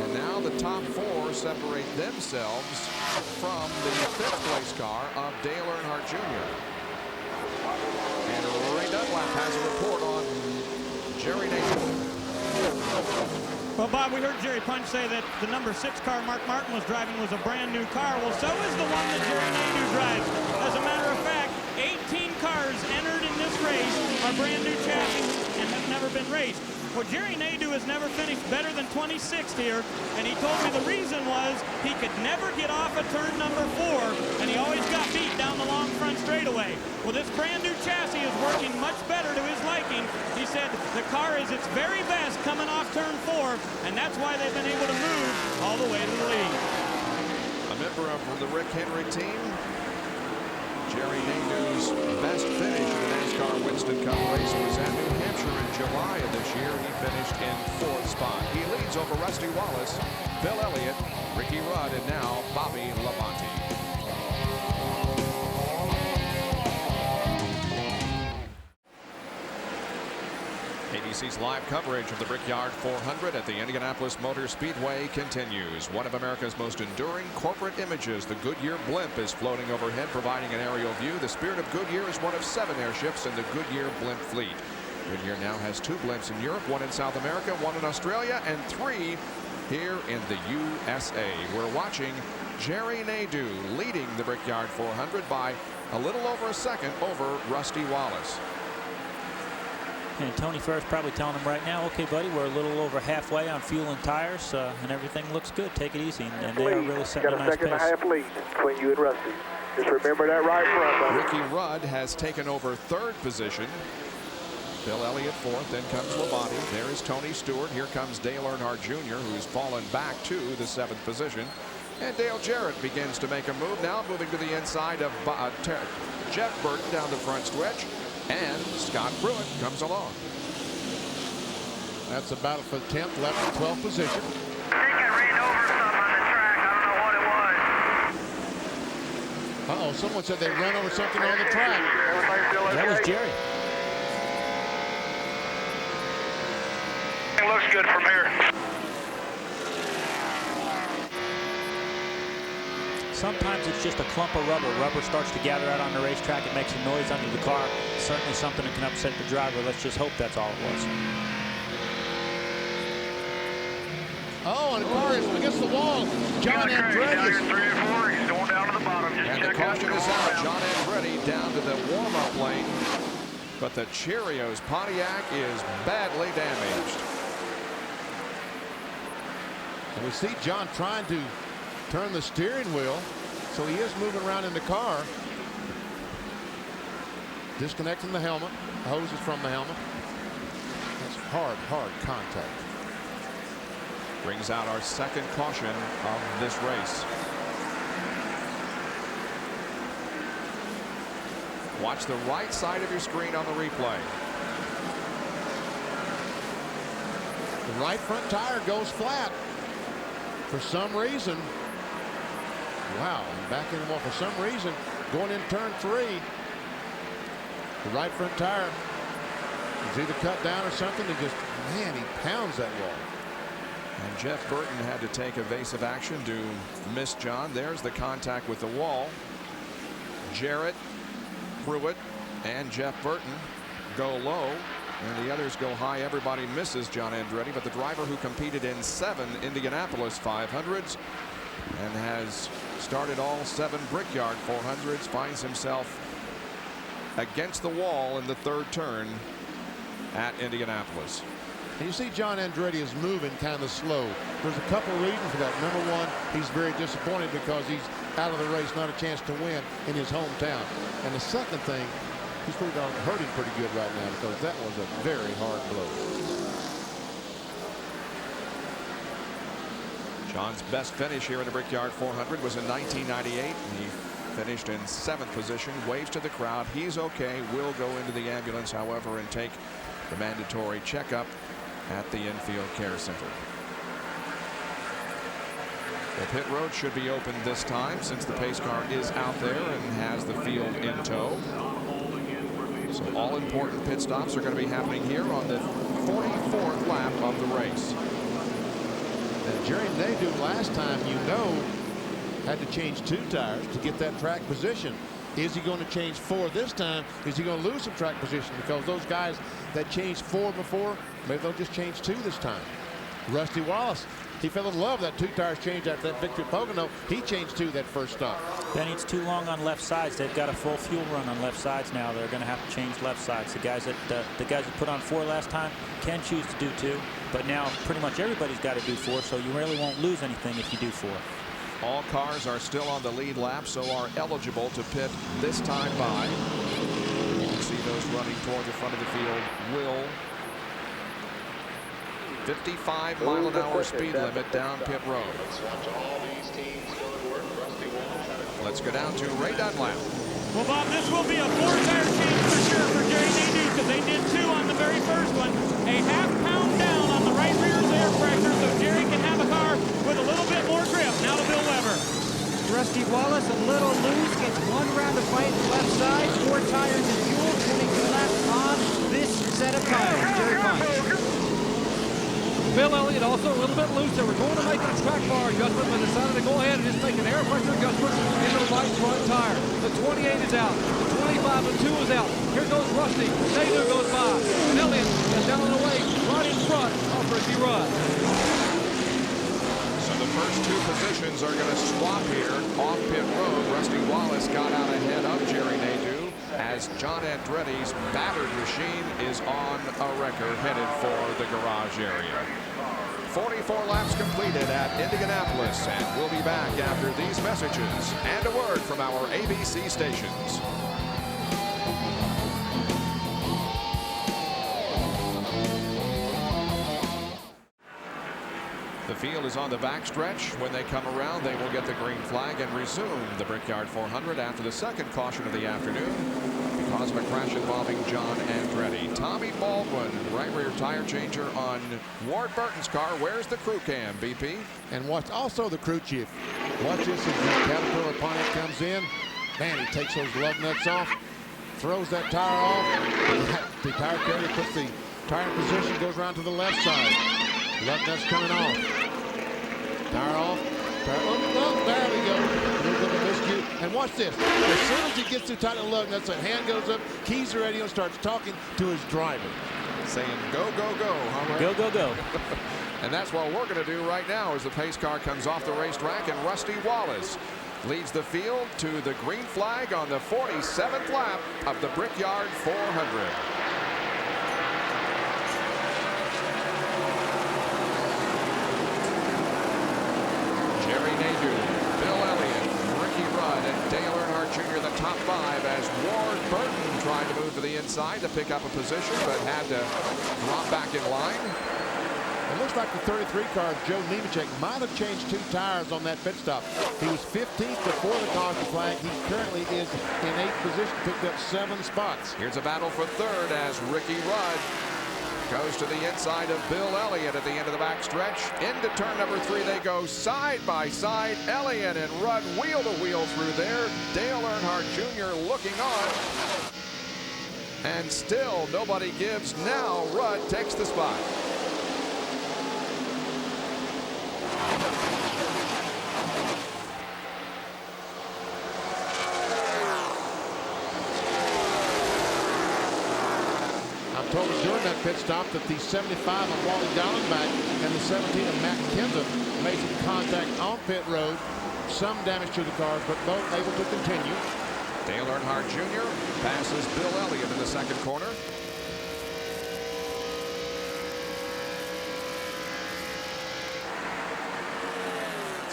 And now the top 4 separate themselves from the 5th place car of Dale Earnhardt Jr. And Ray Dunlap has a report on Jerry Nadeau. Well, Bob, we heard Jerry Punch say that the number 6 car Mark Martin was driving was a brand new car. Well, so is the one that Jerry Nadeau drives. As a matter of fact, 18 cars entered in this race are brand new chassis and have never been raced. Well, Jerry Nadeau has never finished better than 26th here, and he told me the reason was he could never get off of turn number 4, and he always got beat down the long front straightaway. Well, this brand new chassis is working much better to his liking. He said the car is its very best coming off turn 4, and that's why they've been able to move all the way to the lead. A member of the Rick Henry team, Jerry Nadeau's best finish in the NASCAR Winston Cup race was at New Hampshire in July of this year. He finished in 4th spot. He leads over Rusty Wallace, Bill Elliott, Ricky Rudd, and now Bobby Labonte. ABC's live coverage of the Brickyard 400 at the Indianapolis Motor Speedway continues. One of America's most enduring corporate images, the Goodyear blimp, is floating overhead, providing an aerial view. The Spirit of Goodyear is one of 7 airships in the Goodyear blimp fleet. Goodyear now has 2 blimps in Europe, 1 in South America, 1 in Australia, and 3 here in the USA. We're watching Jerry Nadeau leading the Brickyard 400 by a little over a second over Rusty Wallace. And Tony First probably telling him right now, okay, buddy, we're a little over halfway on fuel and tires, and everything looks good. Take it easy. And they are really setting a nice pace. Got a 2.5 lead between you and Rusty. Just remember that right front, buddy. Ricky Rudd has taken over 3rd position. Bill Elliott 4th. Then comes Labonte. There is Tony Stewart. Here comes Dale Earnhardt Jr., who's fallen back to the 7th position. And Dale Jarrett begins to make a move now, moving to the inside of Jeff Burton down the front stretch. And Scott Pruitt comes along. That's a battle for 10th, 11th, 12th position. I think I ran over some on the track. I don't know what it was. Uh-oh, someone said they ran over something on the track. That was Jerry. It looks good from here. Sometimes it's just a clump of rubber. Rubber starts to gather out on the racetrack. It makes a noise under the car. Certainly something that can upset the driver. Let's just hope that's all it was. Oh, and the car is against the wall. John Andretti. Down here 3 and 4. He's going down to the bottom. bottom. Just And the checking caution the is out. warm-up. John Andretti down to the warm-up lane. But the Cheerios Pontiac is badly damaged. And we see John trying to turn the steering wheel, so he is moving around in the car. Disconnecting the helmet. The hose is from the helmet. That's hard contact. Brings out our second caution of this race. Watch the right side of your screen on the replay. The right front tire goes flat for some reason. Wow, and backing him off for some reason. Going in turn 3. The right front tire is either cut down or something. He just, man, he pounds that wall. And Jeff Burton had to take evasive action to miss John. There's the contact with the wall. Jarrett, Pruitt, and Jeff Burton go low, and the others go high. Everybody misses John Andretti, but the driver who competed in 7 Indianapolis 500s and has started all 7 Brickyard 400s finds himself against the wall in the 3rd turn at Indianapolis. And you see John Andretti is moving kind of slow. There's a couple reasons for that. Number one, he's very disappointed because he's out of the race, not a chance to win in his hometown. And the second thing, he's pretty hurting pretty good right now because that was a very hard blow. John's best finish here in the Brickyard 400 was in 1998. He finished in 7th position. Waves to the crowd. He's okay. Will go into the ambulance, however, and take the mandatory checkup at the infield care center. The pit road should be open this time since the pace car is out there and has the field in tow. So all important pit stops are going to be happening here on the 44th lap of the race. And Jerry Nadeau last time, you know, had to change 2 tires to get that track position. Is he going to change 4 this time? Is he going to lose some track position? Because those guys that changed 4 before, maybe they'll just change 2 this time. Rusty Wallace, he fell in love with that 2 tires change after that victory at Pocono. He changed 2 that first stop. Benny, it's too long on left sides. They've got a full fuel run on left sides now. They're going to have to change left sides. The guys that put on 4 last time can choose to do 2, but now pretty much everybody's got to do 4, so you really won't lose anything if you do 4. All cars are still on the lead lap, so are eligible to pit this time by. You can see those running toward the front of the field. Will 55-mile-an-hour speed limit down pit road. Let's go down to Ray Dunlap. Well, Bob, this will be a 4-tire change for sure for Jerry Nadeau because they did 2 on the very first one. A half-pound down on the right rear's air pressure so Jerry can have a car with a little bit more grip. Now to Bill Weber. Rusty Wallace a little loose, gets 1 round of fight left side, 4 tires in fuel, 22 laps on this set of tires. Jerry Bunch. Bill Elliott also a little bit loose. They were going to make a track bar adjustment, but decided to go ahead and just make an air pressure adjustment in the right front tire. The 28 is out. The 25 and 2 is out. Here goes Rusty. Nadeau goes by. And Elliott is down and away right in front of Ricky Rudd. So the first 2 positions are going to swap here off pit road. Rusty Wallace got out ahead of Jerry Nadeau as John Andretti's battered machine is on a wrecker headed for the garage area. 44 laps completed at Indianapolis, and we'll be back after these messages and a word from our ABC stations. The field is on the backstretch. When they come around, they will get the green flag and resume the Brickyard 400 after the second caution of the afternoon because of a crash involving John Andretti. Tommy Baldwin, right rear tire changer on Ward Burton's car. Where's the crew cam, BP? And watch also the crew chief. Watch this as the Caterpillar Pontiac comes in. Man, he takes those lug nuts off, throws that tire off. The tire carrier puts the tire in position, goes around to the left side. Lug nuts coming off. Tire off. Tire, oh, there we go. A little bit of miscue. And watch this. As soon as he gets too tight on the lug nuts, the hand goes up, keys are ready, and starts talking to his driver. Saying go, go, go. Huh, Ray? Go, go, go. And that's what we're going to do right now as the pace car comes off the racetrack, and Rusty Wallace leads the field to the green flag on the 47th lap of the Brickyard 400. Jerry Nadeau, Bill Elliott, Ricky Rudd, and Dale Earnhardt Jr. the top 5 as Ward Burton tried to move to the inside to pick up a position but had to drop back in line. It looks like the 33 car, Joe Nemechek, might have changed 2 tires on that pit stop. He was 15th before the caution flag. He currently is in 8th position, picked up 7 spots. Here's a battle for 3rd as Ricky Rudd goes to the inside of Bill Elliott at the end of the backstretch. Into turn number 3 they go side by side. Elliott and Rudd wheel to wheel through there. Dale Earnhardt Jr. looking on. And still nobody gives. Now Rudd takes the spot. Told us during that pit stop that the 75 of Wally Dallenbach and the 17 of Matt Kenseth made some contact on pit road. Some damage to the cars, but both able to continue. Dale Earnhardt Jr. passes Bill Elliott in the second corner.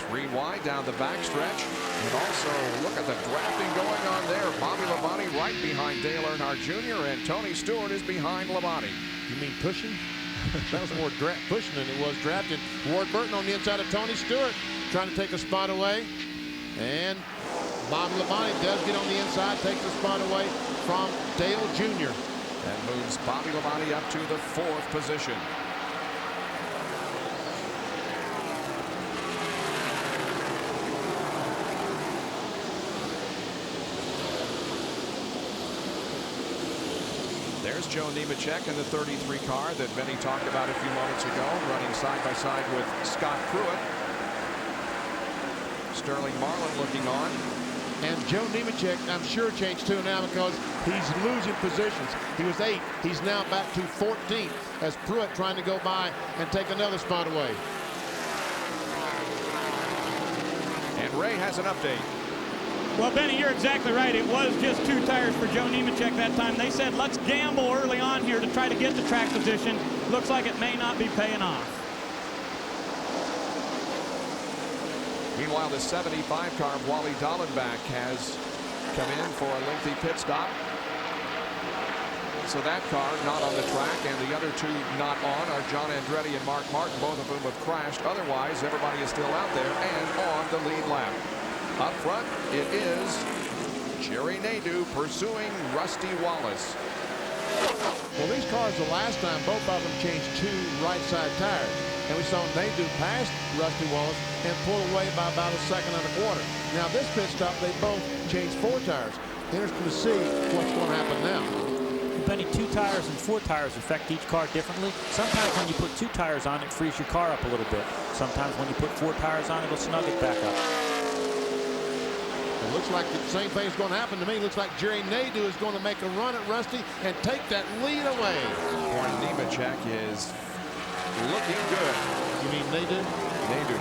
3 wide down the backstretch. And also look at the drafting going on there. Bobby Labonte right behind Dale Earnhardt Jr. and Tony Stewart is behind Labonte. You mean pushing? That was more pushing than it was drafting. Ward Burton on the inside of Tony Stewart trying to take a spot away. And Bobby Labonte does get on the inside, takes the spot away from Dale Jr. That moves Bobby Labonte up to the 4th position. There's Joe Nemechek in the 33 car that Vinny talked about a few moments ago, running side by side with Scott Pruitt. Sterling Marlin looking on. And Joe Nemechek, I'm sure, changed too now because he's losing positions. He was 8th. He's now back to 14th as Pruitt trying to go by and take another spot away. And Ray has an update. Well, Benny, you're exactly right. It was just 2 tires for Joe Nemechek that time. They said, let's gamble early on here to try to get the track position. Looks like it may not be paying off. Meanwhile, the 75 car of Wally Dallenbach has come in for a lengthy pit stop. So that car not on the track, and the other 2 not on are John Andretti and Mark Martin, both of whom have crashed. Otherwise, everybody is still out there and on the lead lap. Up front, it is Jerry Nadeau pursuing Rusty Wallace. Well, these cars, the last time, both of them changed 2 right side tires. And we saw Nadeau pass Rusty Wallace and pull away by about 1.25 seconds. Now, this pit stop, they both changed 4 tires. Interesting to see what's going to happen now. Benny, 2 tires and 4 tires affect each car differently. Sometimes when you put 2 tires on, it frees your car up a little bit. Sometimes when you put 4 tires on, it'll snug it back up. It looks like the same thing's going to happen to me. Looks like Jerry Nadeau is going to make a run at Rusty and take that lead away. Boy, Nemechek is looking good. You mean Nadeau? Nadeau.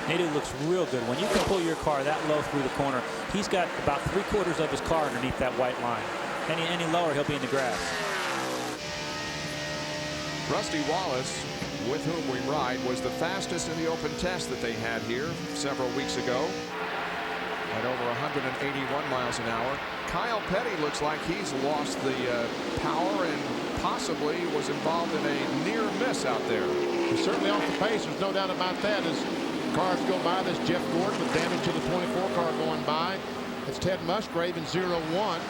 Nadeau looks real good. When you can pull your car that low through the corner, he's got about 3/4 of his car underneath that white line. Any lower, he'll be in the grass. Rusty Wallace, with whom we ride, was the fastest in the open test that they had here several weeks ago at over 181 miles an hour. Kyle Petty looks like he's lost the power and possibly was involved in a near miss out there. He's certainly off the pace. There's no doubt about that. As cars go by, there's Jeff Gordon with damage to the 24 car going by. It's Ted Musgrave in 0-1.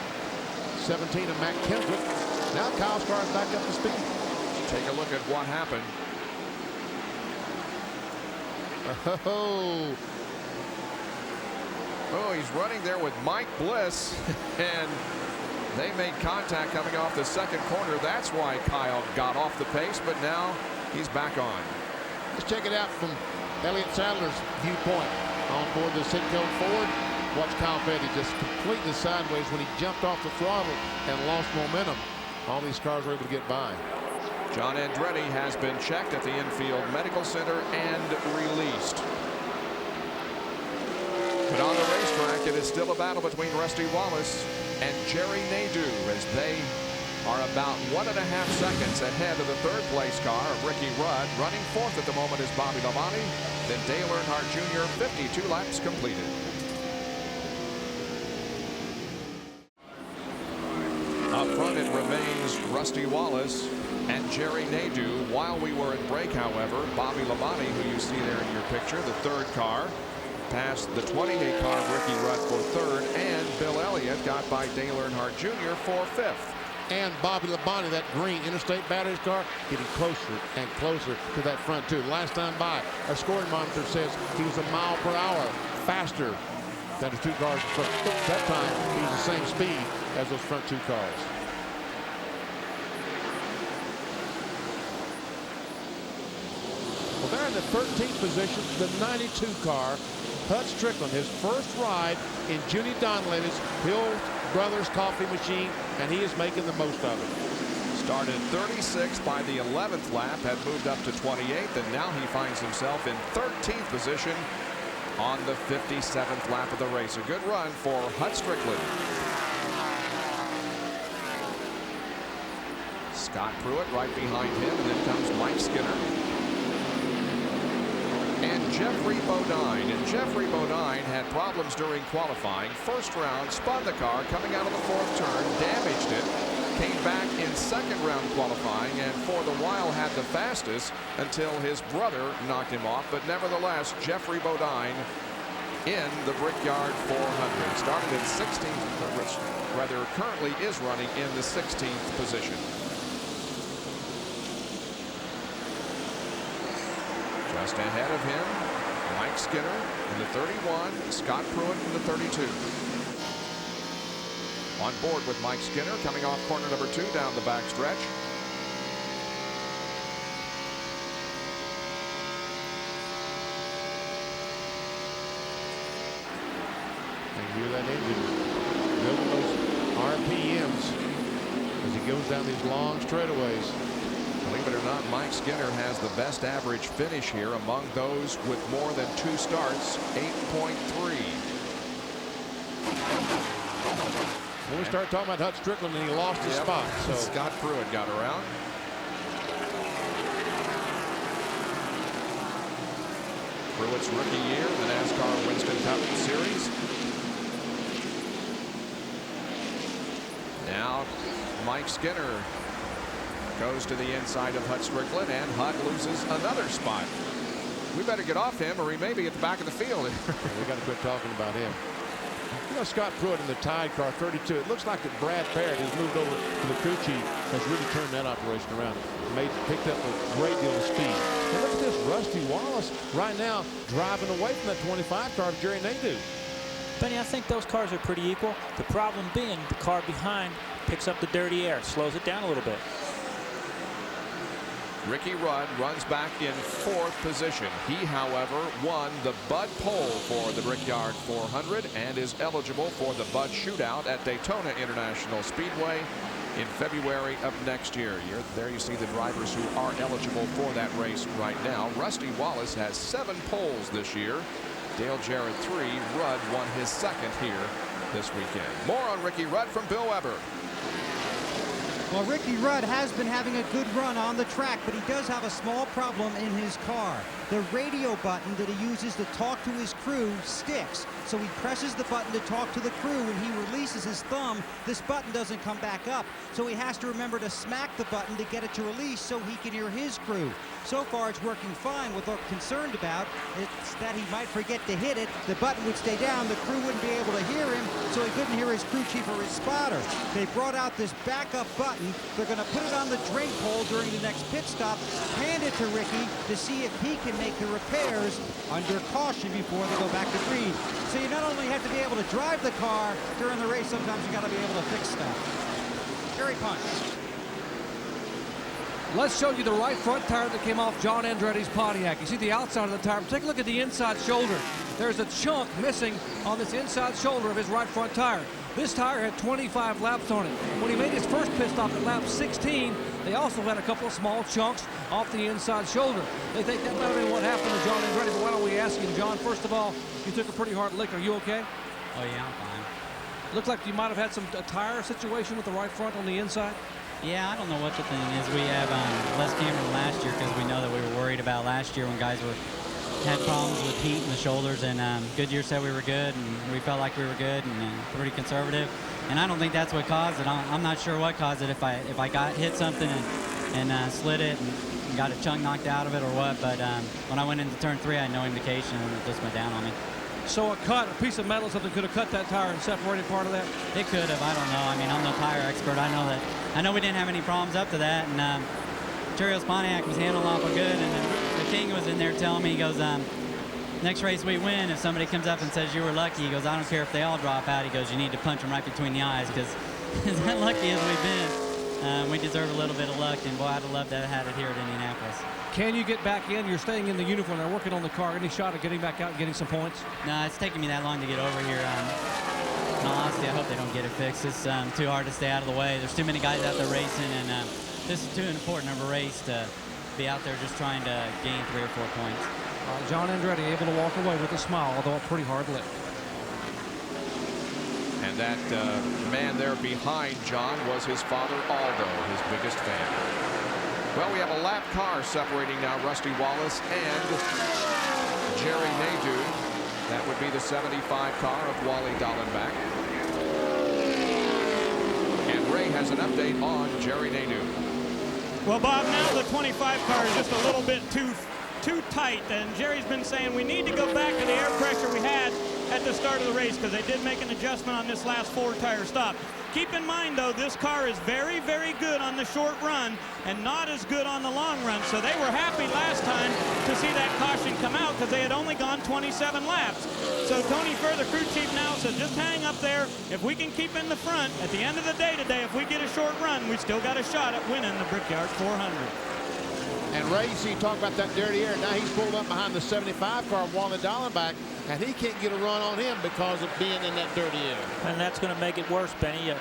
17 of Matt Kenseth. Now Kyle's car is back up to speed. Take a look at what happened. Oh, he's running there with Mike Bliss, and they made contact coming off the second corner. That's why Kyle got off the pace, but now he's back on. Let's check it out from Elliott Sadler's viewpoint on board the Citgo Ford. Watch Kyle Petty just completely sideways when he jumped off the throttle and lost momentum. All these cars were able to get by. John Andretti has been checked at the infield medical center and released. But on the racetrack, it is still a battle between Rusty Wallace and Jerry Nadeau as they are about 1.5 seconds ahead of the third place car of Ricky Rudd. Running fourth at the moment is Bobby Labonte. Then Dale Earnhardt Jr. 52 laps completed. Up front it remains Rusty Wallace and Jerry Nadeau. While we were in break, however, Bobby Labonte, who you see there in your picture, the third car, passed the 28 car of Ricky Rudd for third, and Bill Elliott got by Dale Earnhardt Jr. for fifth. And Bobby Labonte, that green Interstate Batteries car, getting closer and closer to that front two. Last time by, our scoring monitor says he was 1 mile per hour faster than the two cars in front. That time, he was the same speed as those front two cars. Well, they're in the 13th position, the 92 car. Hud Strickland, his first ride in Junie Donlavey's Hill Brothers coffee machine, and he is making the most of it. Started 36th by the 11th lap, had moved up to 28th, and now he finds himself in 13th position on the 57th lap of the race. A good run for Hud Strickland. Scott Pruitt right behind him, and then comes Mike Skinner and Jeffrey Bodine. And Jeffrey Bodine had problems during qualifying. First round, spun the car coming out of the fourth turn, damaged it, came back in second round qualifying, and for the while had the fastest until his brother knocked him off. But nevertheless, Jeffrey Bodine in the Brickyard 400. Started in 16th, which rather currently is running in the 16th position. Just ahead of him, Mike Skinner in the 31, Scott Pruitt in the 32. On board with Mike Skinner coming off corner number 2 down the back stretch. And hear that engine building those RPMs as he goes down these long straightaways. Believe it or not, Mike Skinner has the best average finish here among those with more than 2 starts, 8.3. When we start talking about Hud Strickland, and he lost his spot. So Scott Pruitt got around. Pruitt's rookie year in the NASCAR Winston Cup Series. Now Mike Skinner goes to the inside of Hud Strickland, and Hud loses another spot. We better get off him, or he may be at the back of the field. We got to quit talking about him. You know, Scott Pruitt in the Tide car 32. It looks like that Brad Parrott has moved over to the crew chief, has really turned that operation around. Picked up a great deal of speed. And look at this, Rusty Wallace right now driving away from that 25 car of Jerry Nadeau. Benny, I think those cars are pretty equal. The problem being the car behind picks up the dirty air, slows it down a little bit. Ricky Rudd runs back in 4th position. He, however, won the Bud Pole for the Brickyard 400 and is eligible for the Bud Shootout at Daytona International Speedway in February of next year. There you see the drivers who are eligible for that race right now. Rusty Wallace has 7 poles this year. Dale Jarrett 3. Rudd won his 2nd here this weekend. More on Ricky Rudd from Bill Weber. Well, Ricky Rudd has been having a good run on the track, but he does have a small problem in his car. The radio button that he uses to talk to his crew sticks. So he presses the button to talk to the crew. When he releases his thumb, this button doesn't come back up. So he has to remember to smack the button to get it to release so he can hear his crew. So far, it's working fine. What they're concerned about is that he might forget to hit it. The button would stay down. The crew wouldn't be able to hear him, so he couldn't hear his crew chief or his spotter. They brought out this backup button. They're going to put it on the drink pole during the next pit stop, hand it to Ricky to see if he can make the repairs under caution before they go back to green. So you not only have to be able to drive the car during the race, sometimes you got to be able to fix stuff. Gary Punch. Let's show you the right front tire that came off John Andretti's Pontiac. You see the outside of the tire. Take a look at the inside shoulder. there's a chunk missing on this inside shoulder of his right front tire. This tire had 25 laps on it. When he made his first pit stop at lap 16, they also had a couple of small chunks off the inside shoulder. They think that might have been what happened to John Andretti, but why don't we ask him, John, first of all, you took a pretty hard lick. Are you okay? Oh, yeah, I'm fine. Looked like you might have had a tire situation with the right front on the inside. Yeah, I don't know what the thing is. We have less camera than last year because we know that we were worried about last year when guys had problems with heat in the shoulders, and Goodyear said we were good, and we felt like we were good and pretty conservative. And I don't think that's what caused it. I'm not sure what caused it. If I hit something and slid it and got a chunk knocked out of it or what. But when I went into turn 3, I had no indication, and it just went down on me. So a piece of metal, something could have cut that tire and separated part of that? It could have. I don't know. I mean, I'm no tire expert. I know we didn't have any problems up to that, and Cheerios Pontiac was handling awful good, and the King was in there telling me, he goes, next race we win, if somebody comes up and says you were lucky, he goes, I don't care if they all drop out. He goes, you need to punch them right between the eyes, because as unlucky as we've been, we deserve a little bit of luck, and boy, I'd have loved to have had it here at Indianapolis. Can you get back in? You're staying in the uniform. They're working on the car. Any shot at getting back out and getting some points? No, it's taking me that long to get over here. In all honesty, I hope they don't get it fixed. It's too hard to stay out of the way. There's too many guys out there racing, and this is too important of a race to be out there just trying to gain 3 or 4 points. John Andretti able to walk away with a smile, although a pretty hard lick. And that man there behind John was his father, Aldo, his biggest fan. Well, we have a lap car separating now Rusty Wallace and Jerry Nadeau. That would be the 75 car of Wally Dallenbach. And Ray has an update on Jerry Nadeau. Well, Bob, now the 25 car is just a little bit too tight, and Jerry's been saying we need to go back to the air pressure we had at the start of the race, because they did make an adjustment on this last 4-tire stop. Keep in mind, though, this car is very, very good on the short run and not as good on the long run. So they were happy last time to see that caution come out because they had only gone 27 laps. So Tony Furr, the crew chief, now says just hang up there. If we can keep in the front, at the end of the day today, if we get a short run, we still got a shot at winning the Brickyard 400. And Ray, you see, you talk about that dirty air. Now he's pulled up behind the 75 car of Wally Dallenbach, and he can't get a run on him because of being in that dirty air. And that's going to make it worse, Benny.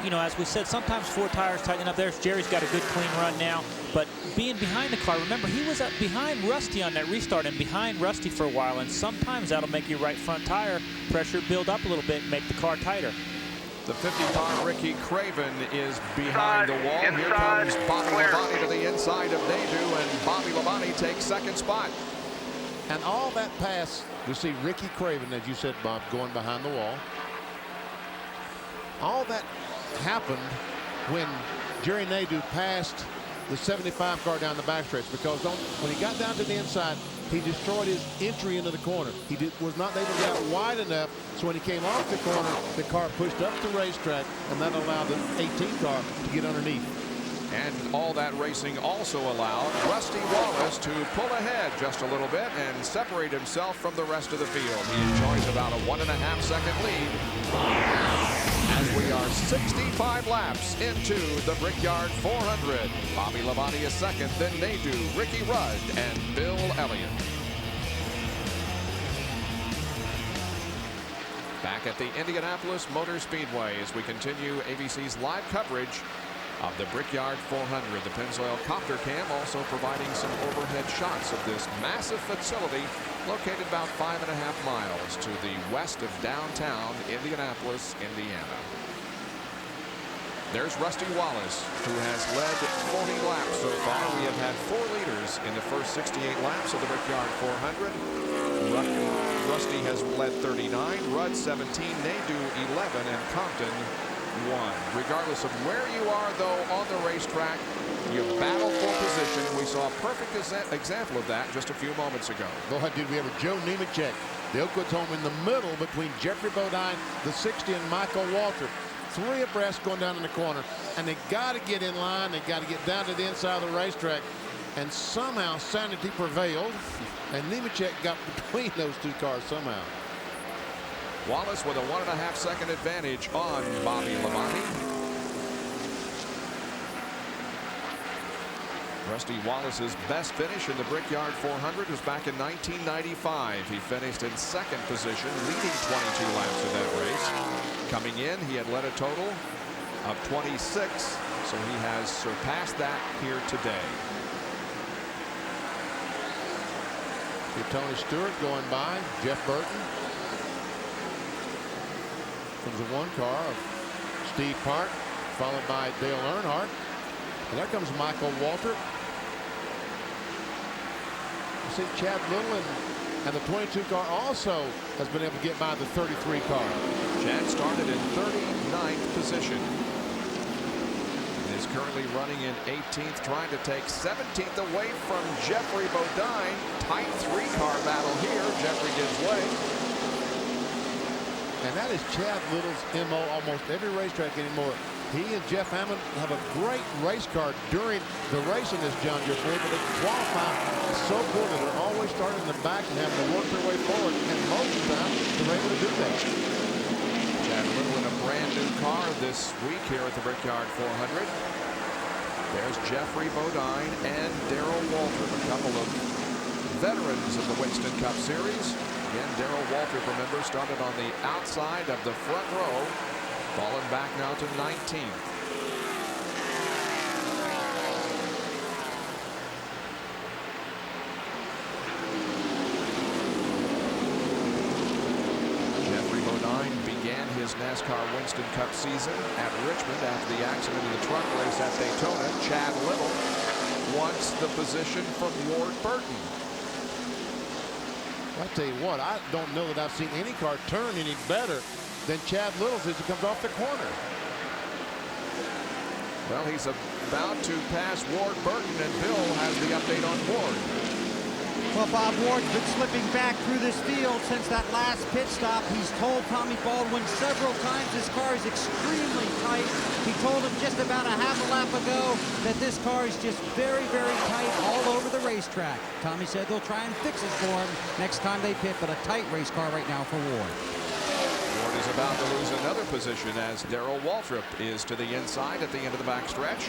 You know, as we said, sometimes 4 tires tighten up there. Jerry's got a good clean run now, but being behind the car, remember, he was up behind Rusty on that restart and behind Rusty for a while, and sometimes that'll make your right front tire pressure build up a little bit and make the car tighter. The 50 car Ricky Craven is behind the wall. Here comes Bobby Labonte to the inside of Nadeau, and Bobby Labonte takes second spot. And all that pass, you see Ricky Craven, as you said, Bob, going behind the wall. All that happened when Jerry Nadeau passed the 75 car down the backstretch, because when he got down to the inside, he destroyed his entry into the corner. He was not able to get out wide enough, so when he came off the corner, the car pushed up the racetrack, and that allowed the 18 car to get underneath. And all that racing also allowed Rusty Wallace to pull ahead just a little bit and separate himself from the rest of the field. He enjoys about a 1.5 second lead as we are 65 laps into the Brickyard 400. Bobby Labonte is second, then Nadeau, Ricky Rudd, and Bill Elliott. Back at the Indianapolis Motor Speedway as we continue ABC's live coverage of the Brickyard 400. The Pennzoil Copter Cam also providing some overhead shots of this massive facility located about 5.5 miles to the west of downtown Indianapolis, Indiana. There's Rusty Wallace, who has led 40 laps so far. We have had 4 leaders in the first 68 laps of the Brickyard 400. Rusty has led 39, Rudd 17, Nadeau 11, and Compton 1. Regardless of where you are, though, on the racetrack, you battle for position. We saw a perfect example of that just a few moments ago. Boy, did we ever. Joe Nemechek, the Oakwood's home in the middle between Jeffrey Bodine, the 60, and Michael Walter. 3 abreast going down in the corner, and they got to get in line. They got to get down to the inside of the racetrack, and somehow sanity prevailed, and Nemechek got between those 2 cars somehow. Wallace with a 1.5 second advantage on Bobby Labonte. Rusty Wallace's best finish in the Brickyard 400 was back in 1995. He finished in second position, leading 22 laps of that race. Coming in, he had led a total of 26, so he has surpassed that here today. Tony Stewart going by, Jeff Burton. Comes the one car of Steve Park, followed by Dale Earnhardt. And there comes Michael Waltrip. You see Chad Little and the 22 car also has been able to get by the 33 car. Chad started in 39th position. Is currently running in 18th, trying to take 17th away from Jeffrey Bodine. Tight three-car battle here. Jeffrey gives way. And that is Chad Little's MO almost every racetrack anymore. He and Jeff Hammond have a great race car during the race in this John Deere Ford, but they qualify so cool that they're always starting in the back and having to work their way forward. And most of the time, they're able to do that. Chad Little in a brand new car this week here at the Brickyard 400. There's Jeffrey Bodine and Darrell Waltrip, a couple of veterans of the Winston Cup Series. Again, Darrell Waltrip, remember, started on the outside of the front row, falling back now to 19th. His NASCAR Winston Cup season at Richmond after the accident in the truck race at Daytona. Chad Little wants the position from Ward Burton. I tell you what, I don't know that I've seen any car turn any better than Chad Little's as he comes off the corner. Well, he's about to pass Ward Burton, and Bill has the update on Ward. Well, Bob Ward's been slipping back through this field since that last pit stop. He's told Tommy Baldwin several times his car is extremely tight. He told him just about a half a lap ago that this car is just very, very tight all over the racetrack. Tommy said they'll try and fix it for him next time they pit, but a tight race car right now for Ward. Ward is about to lose another position as Darrell Waltrip is to the inside at the end of the backstretch.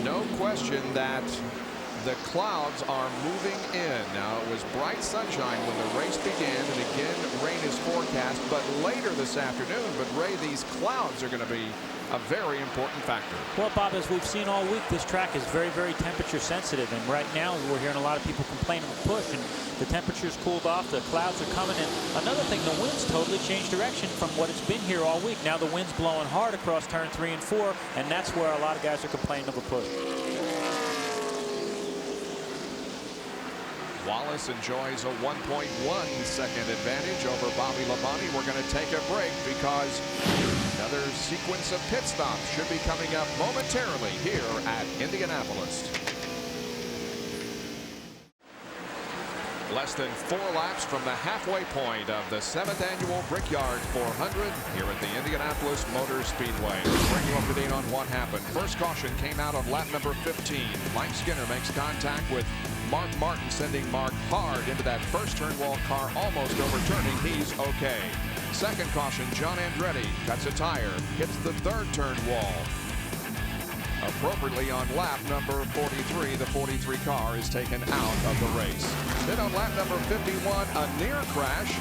No question that the clouds are moving in. Now, it was bright sunshine when the race began, and again, rain is forecast, but later this afternoon. But, Ray, these clouds are going to be a very important factor. Well, Bob, as we've seen all week, this track is very, very temperature sensitive. And right now, we're hearing a lot of people complaining of push, and the temperature's cooled off. The clouds are coming in. Another thing, the wind's totally changed direction from what it's been here all week. Now the wind's blowing hard across turn 3 and 4, and that's where a lot of guys are complaining of a push. Wallace enjoys a 1.1 second advantage over Bobby Labonte. We're going to take a break because another sequence of pit stops should be coming up momentarily here at Indianapolis. Less than 4 laps from the halfway point of the 7th annual Brickyard 400 here at the Indianapolis Motor Speedway. We'll bring you up to date on what happened. First caution came out on lap number 15. Mike Skinner makes contact with Mark Martin, sending Mark hard into that first turn wall car, almost overturning. He's okay. Second caution, John Andretti cuts a tire, hits the third turn wall. Appropriately on lap number 43, the 43 car is taken out of the race. Then on lap number 51, a near crash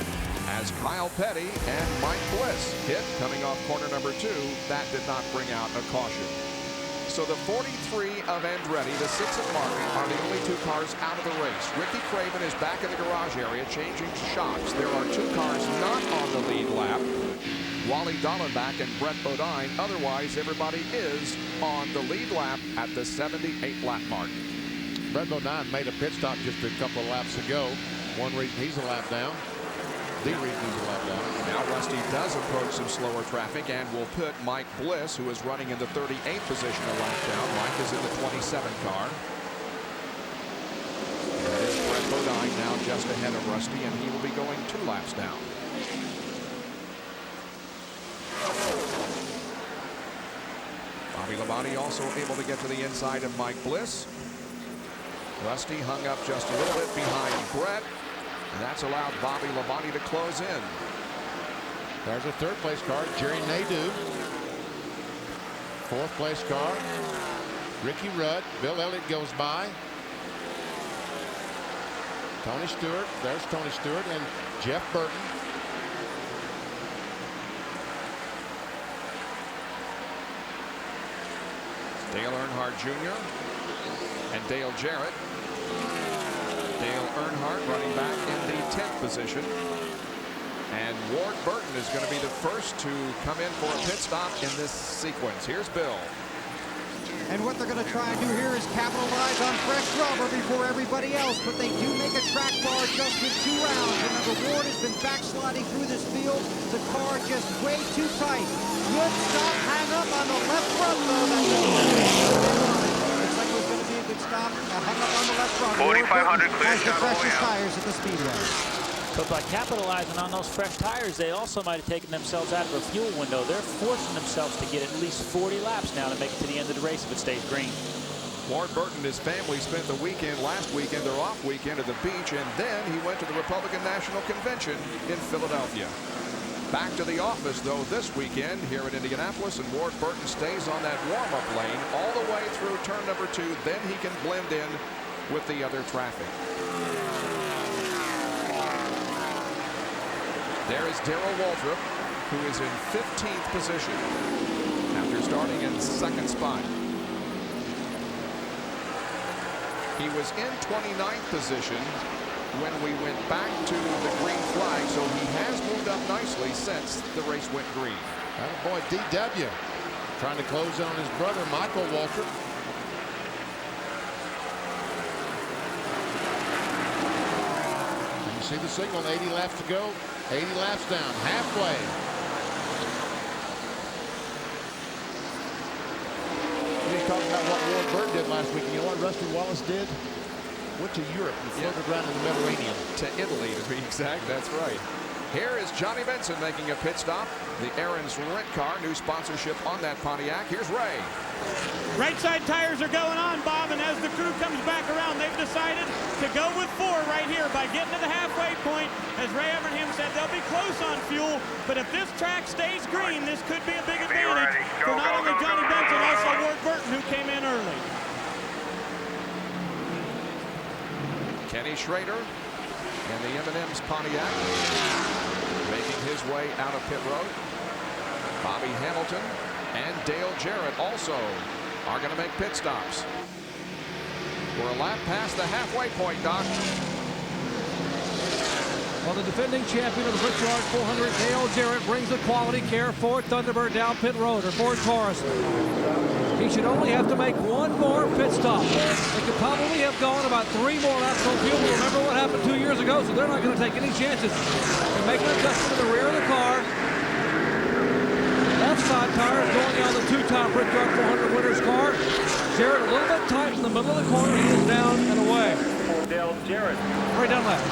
as Kyle Petty and Mike Bliss hit coming off corner number 2. That did not bring out a caution. So the 43 of Andretti, the 6 of Martin, are the only 2 cars out of the race. Ricky Craven is back in the garage area changing shocks. There are 2 cars not on the lead lap. Wally Dallenbach and Brett Bodine. Otherwise, everybody is on the lead lap at the 78 lap mark. Brett Bodine made a pit stop just a couple of laps ago. One reason he's a lap down. The reason he's a lap down. Now Rusty does approach some slower traffic and will put Mike Bliss, who is running in the 38th position, a lap down. Mike is in the 27 car. That is Brett Bodine now just ahead of Rusty, and he will be going 2 laps down. Bobby Labonte also able to get to the inside of Mike Bliss. Rusty hung up just a little bit behind Brett, and that's allowed Bobby Labonte to close in. There's a third place car, Jerry Nadeau. fourth place car. Ricky Rudd. Bill Elliott goes by. Tony Stewart. There's Tony Stewart and Jeff Burton. Dale Earnhardt Jr. and Dale Jarrett. Dale Earnhardt running back in the 10th position. And Ward Burton is going to be the first to come in for a pit stop in this sequence. Here's Bill. And what they're going to try and do here is capitalize on fresh rubber before everybody else, but they do make a track bar adjustment 2 rounds. Remember, Ward has been backsliding through this field. The car just way too tight. Good stop, hang up on the left front, though. Looks like it was going to be a good stop. Hung up on the left front. 4,500 clear has the shot all the way freshest out. tires at the Speedway. But by capitalizing on those fresh tires, they also might have taken themselves out of a fuel window. They're forcing themselves to get at least 40 laps now to make it to the end of the race if it stays green. Ward Burton and his family spent the weekend last weekend, their off weekend, at the beach, and then he went to the Republican National Convention in Philadelphia. Back to the office, though, this weekend here in Indianapolis, and Ward Burton stays on that warm-up lane all the way through turn number 2. Then he can blend in with the other traffic. There is Darrell Waltrip, who is in 15th position after starting in 2nd spot. He was in 29th position when we went back to the green flag, so he has moved up nicely since the race went green. Boy, DW trying to close in on his brother, Michael Waltrip. And you see the signal, 80 laps to go. 80 laps down, halfway. He's talking about what Ward Burton did last week. And you know what Rusty Wallace did? Went to Europe and floated around in the Mediterranean. To Italy, to be exact. That's right. Here is Johnny Benson making a pit stop. The Aaron's Rent Car, new sponsorship on that Pontiac. Here's Ray. Right side tires are going on, Bob, and as the crew comes back around, they've decided to go with 4 right here by getting to the halfway point. As Ray Evernham said, they'll be close on fuel, but if this track stays green, this could be a big advantage for not only Johnny Benson, also Ward Burton, who came in early. Kenny Schrader and the M&M's Pontiac making his way out of pit road. Bobby Hamilton and Dale Jarrett also are going to make pit stops. We're a lap past the halfway point, Doc. Well, the defending champion of the Brickyard 400, Dale Jarrett, brings the quality care for Thunderbird down pit road, or for Taurus. He should only have to make 1 more pit stop. They could probably have gone about 3 more laps on fuel. Remember what happened 2 years ago, so they're not going to take any chances. They're making an adjustment to the rear of the car. Left side tires going on the 2-time Brickyard 400 winner's car. Jarrett a little bit tight in the middle of the corner. He is down and away. Dale Jarrett. Right down left.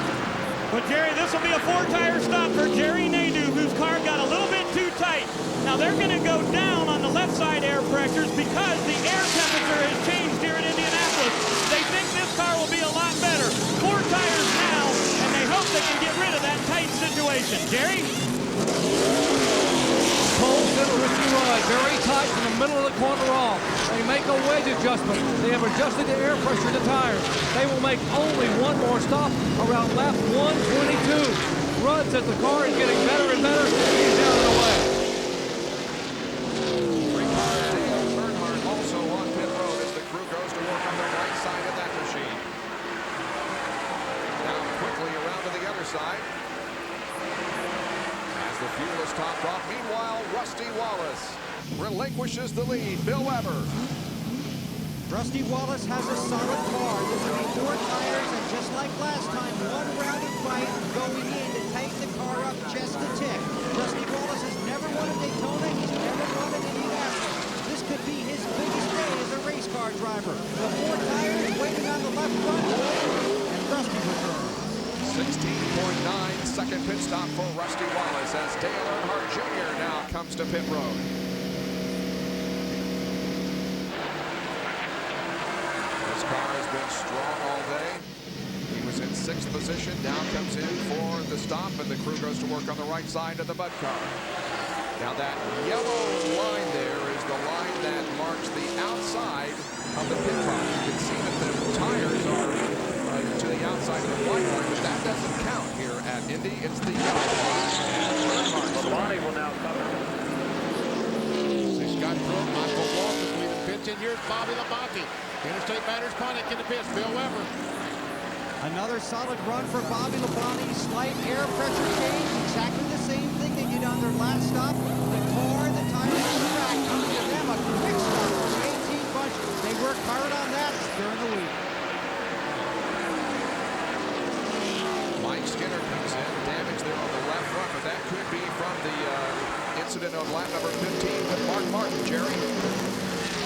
But Jerry, this will be a 4-tire stop for Jerry Nadeau, whose car got a little bit too tight. Now they're going to go down on the left side air pressures because the air temperature has changed here in Indianapolis. They think this car will be a lot better. 4 tires now, and they hope they can get rid of that tight situation. Jerry? Pole center Ricky Rudd, very tight in the middle of the corner off. They make a wedge adjustment. They have adjusted the air pressure of the tires. They will make only 1 more stop around lap 122. Rudd says the car is getting better and better. He's down and away. Dale Earnhardt also on pit road as the crew goes to work on the right side of that machine. Now quickly around to the other side. The fuel is topped off. Meanwhile, Rusty Wallace relinquishes the lead. Bill Weber. Rusty Wallace has a solid car. This will be 4 tires, and just like last time, 1 round of fight going in to tighten the car up just a tick. Rusty Wallace has never won a Daytona. He's never won an Indianapolis. This could be his biggest day as a race car driver. The 4 tires waiting on the left front, and Rusty returns. 16.9 second pit stop for Rusty Wallace as Dale Earnhardt Jr. now comes to pit road. This car has been strong all day. He was in 6th position, now comes in for the stop, and the crew goes to work on the right side of the Bud car. Now that yellow line there is the line that marks the outside of the pit box. You can see that the tires are to the outside of the white line, but that doesn't count here at Indy. It's the yellow line. And Labonte will now cover. Scott Pruitt, Michael Walker leading pits in. Here's Bobby Labonte. Interstate Batters Pontiac in the pits. Bill Weber. Another solid run for Bobby Labonte. Slight air pressure change. Exactly the same thing they did on their last stop. The car, the tires, and the track comes to them. A quick stop from 18 bunch. They worked hard on that during the week. Mike Skinner comes in. Damage there on the left front, but that could be from the incident on lap number 15 with Mark Martin. Jerry?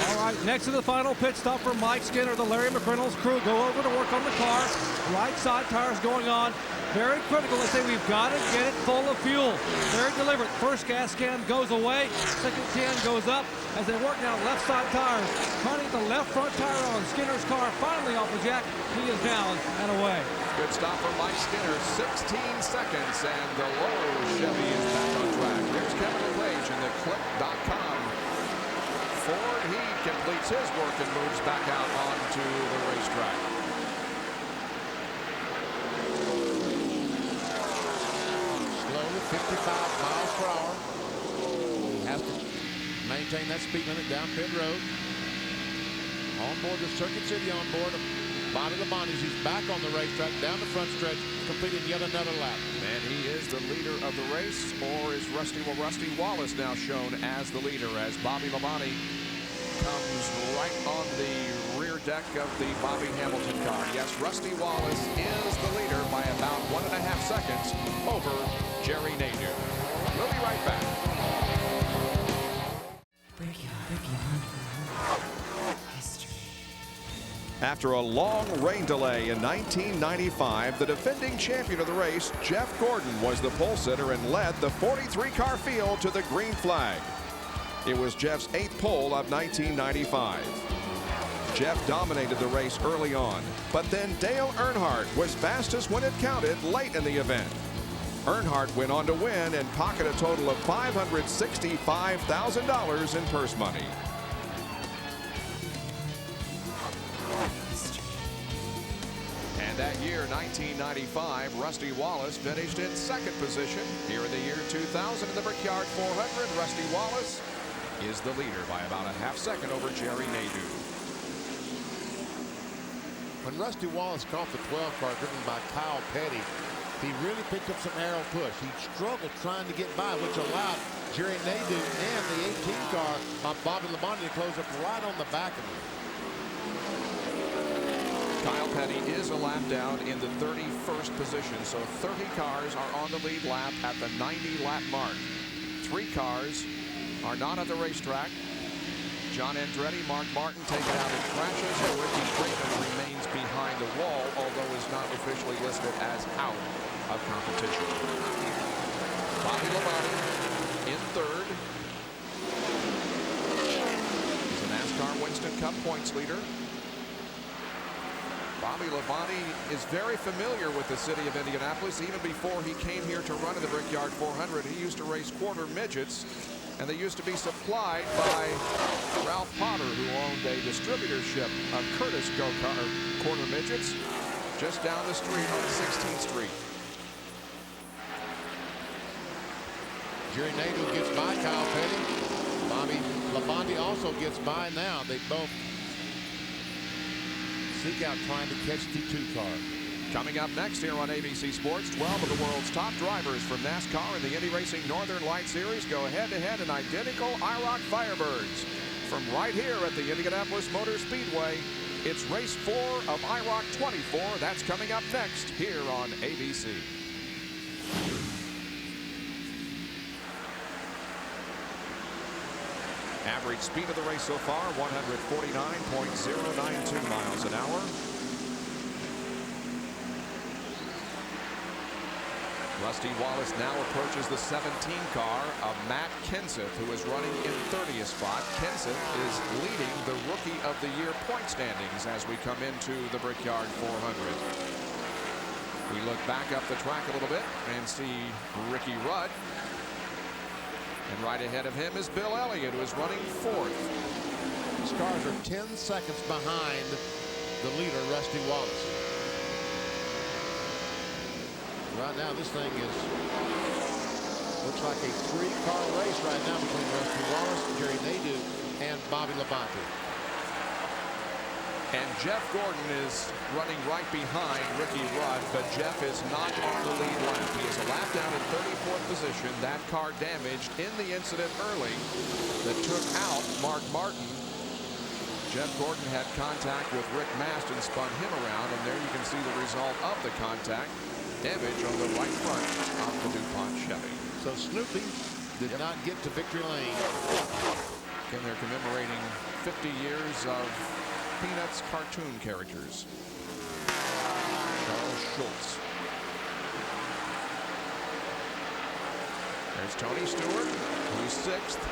All right, next to the final pit stop for Mike Skinner, the Larry McReynolds crew go over to work on the car. Right side tires going on. Very critical. They say we've got to get it full of fuel. Very deliberate. First gas can goes away. Second can goes up. As they work now, left side tires. Trying to get the left front tire on Skinner's car. Finally off the jack. He is down and away. Good stop for Mike Skinner. 16 seconds, and the low Chevy is back on track. There's Kevin LePage in the clip.com. Ford Heat completes his work and moves back out onto the racetrack. Slowly, 55 miles per hour. He has to maintain that speed limit down pit road. On board the Circuit City on board. Bobby Labonte, he's back on the racetrack down the front stretch, completing yet another lap. And he is the leader of the race, or is Rusty Wallace now shown as the leader as Bobby Labonte comes right on the rear deck of the Bobby Hamilton car. Yes, Rusty Wallace is the leader by about 1.5 seconds over Jerry Nadeau. We'll be right back. After a long rain delay in 1995, the defending champion of the race, Jeff Gordon, was the pole sitter and led the 43-car field to the green flag. It was Jeff's 8th pole of 1995. Jeff dominated the race early on, but then Dale Earnhardt was fastest when it counted late in the event. Earnhardt went on to win and pocket a total of $565,000 in purse money. And that year, 1995, Rusty Wallace finished in 2nd position. Here in the year 2000 in the Brickyard 400, Rusty Wallace is the leader by about a half second over Jerry Nadeau. When Rusty Wallace caught the 12 car driven by Kyle Petty, he really picked up some aero push. He struggled trying to get by, which allowed Jerry Nadeau and the 18 car by Bobby Labonte to close up right on the back of him. Kyle Petty is a lap down in the 31st position, so 30 cars are on the lead lap at the 90-lap mark. 3 cars are not at the racetrack. John Andretti, Mark Martin taken out in crashes, and Ricky Freeman remains behind the wall, although is not officially listed as out of competition. Bobby Labonte in 3rd. He's a NASCAR Winston Cup points leader. Bobby Labonte is very familiar with the city of Indianapolis. Even before he came here to run in the Brickyard 400, he used to race quarter midgets, and they used to be supplied by Ralph Potter, who owned a distributorship of Curtis go-kart quarter midgets just down the street on 16th Street. Jerry Nadeau gets by Kyle Petty. Bobby Labonte also gets by now. They both seek out trying to catch the 2 car. Coming up next here on ABC Sports, 12 of the world's top drivers from NASCAR and the Indy Racing Northern Light Series go head-to-head in identical IROC Firebirds. From right here at the Indianapolis Motor Speedway, it's race 4 of IROC 24. That's coming up next here on ABC. Average speed of the race so far, 149.092 miles an hour. Rusty Wallace now approaches the 17 car of Matt Kenseth, who is running in 30th spot. Kenseth is leading the Rookie of the Year point standings as we come into the Brickyard 400. We look back up the track a little bit and see Ricky Rudd And right ahead of him is Bill Elliott, who is running 4th. These cars are 10 seconds behind the leader, Rusty Wallace. Right now, this thing looks like a 3-car race right now between Rusty Wallace, Jerry Nadeau, and Bobby Labonte. And Jeff Gordon is running right behind Ricky Rudd, but Jeff is not on the lead lap. He is a lap down in 34th position. That car damaged in the incident early that took out Mark Martin. Jeff Gordon had contact with Rick Mast and spun him around, and there you can see the result of the contact. Damage on the right front of the DuPont Chevy. So Snoopy did not get to victory lane. Again, they're commemorating 50 years of Peanuts cartoon characters. Charles Schultz. There's Tony Stewart, who's 6th.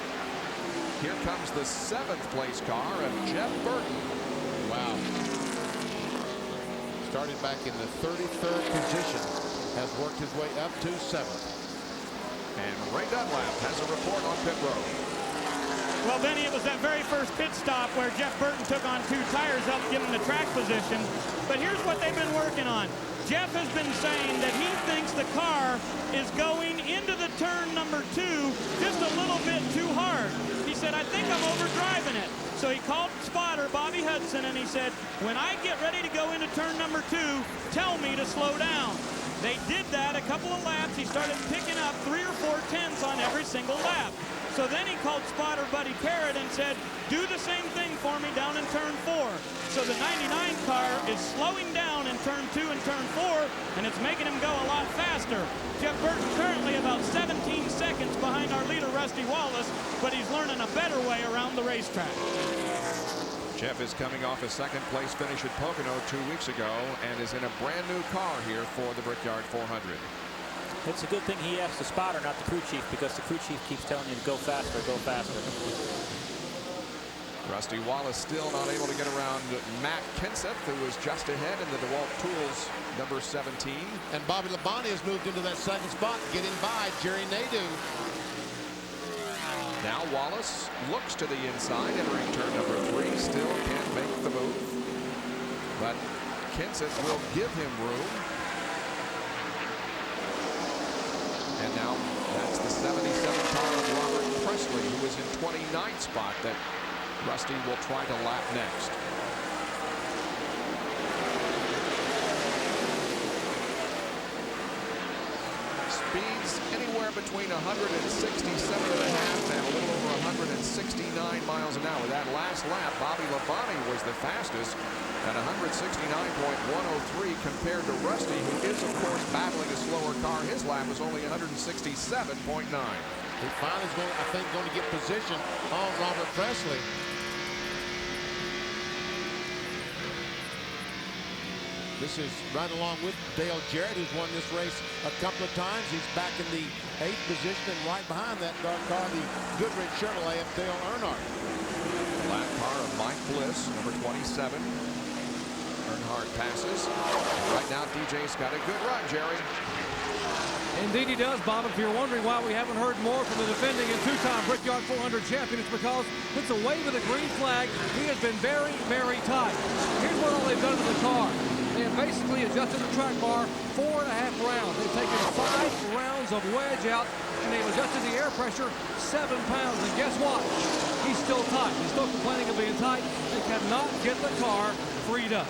Here comes the 7th place car of Jeff Burton. Wow. Started back in the 33rd position, has worked his way up to 7th. And Ray Dunlap has a report on pit road. Well, Benny, it was that very first pit stop where Jeff Burton took on 2 tires up, giving the track position. But here's what they've been working on. Jeff has been saying that he thinks the car is going into the turn number 2 just a little bit too hard. He said, I think I'm overdriving it. So he called spotter Bobby Hudson and he said, when I get ready to go into turn number 2, tell me to slow down. They did that a couple of laps. He started picking up 3 or 4 tenths on every single lap. So then he called spotter Buddy Parrott and said, do the same thing for me down in turn 4. So the 99 car is slowing down in turn 2 and turn 4, and it's making him go a lot faster. Jeff Burton currently about 17 seconds behind our leader, Rusty Wallace, but he's learning a better way around the racetrack. Jeff is coming off a 2nd place finish at Pocono 2 weeks ago and is in a brand new car here for the Brickyard 400. It's a good thing he asked the spotter, not the crew chief, because the crew chief keeps telling you to go faster, go faster. Rusty Wallace still not able to get around Matt Kenseth, who was just ahead in the DeWalt Tools number 17. And Bobby Labonte has moved into that 2nd spot, getting by Jerry Nadeau. Now Wallace looks to the inside, entering turn number 3. Still can't make the move. But Kenseth will give him room. And now that's the 77 car of Robert Presley, who is in 29th spot, that Rusty will try to lap next. Speeds anywhere between 167.5 and a little over 169 miles an hour. That last lap, Bobby Labonte was the fastest at 169.103 compared to Rusty, who is, of course, battling a slower car. His lap was only 167.9. He finally is going, I think, going to get position on Robert Presley. This is right along with Dale Jarrett, who's won this race a couple of times. He's back in the 8th position, and right behind that dark car, the Goodrich Chevrolet of Dale Earnhardt. The lap car of Mike Bliss, number 27. Earnhardt passes. Right now, DJ's got a good run, Jerry. Indeed he does, Bob. If you're wondering why we haven't heard more from the defending and 2-time Brickyard 400 champion, it's because it's a wave of the green flag. He has been very, very tight. Here's what all they've done to the car. They have basically adjusted the track bar 4.5 rounds. They've taken 5 rounds of wedge out, and they've adjusted the air pressure 7 pounds. And guess what? He's still tight. He's still complaining of being tight. They cannot get the car freed up.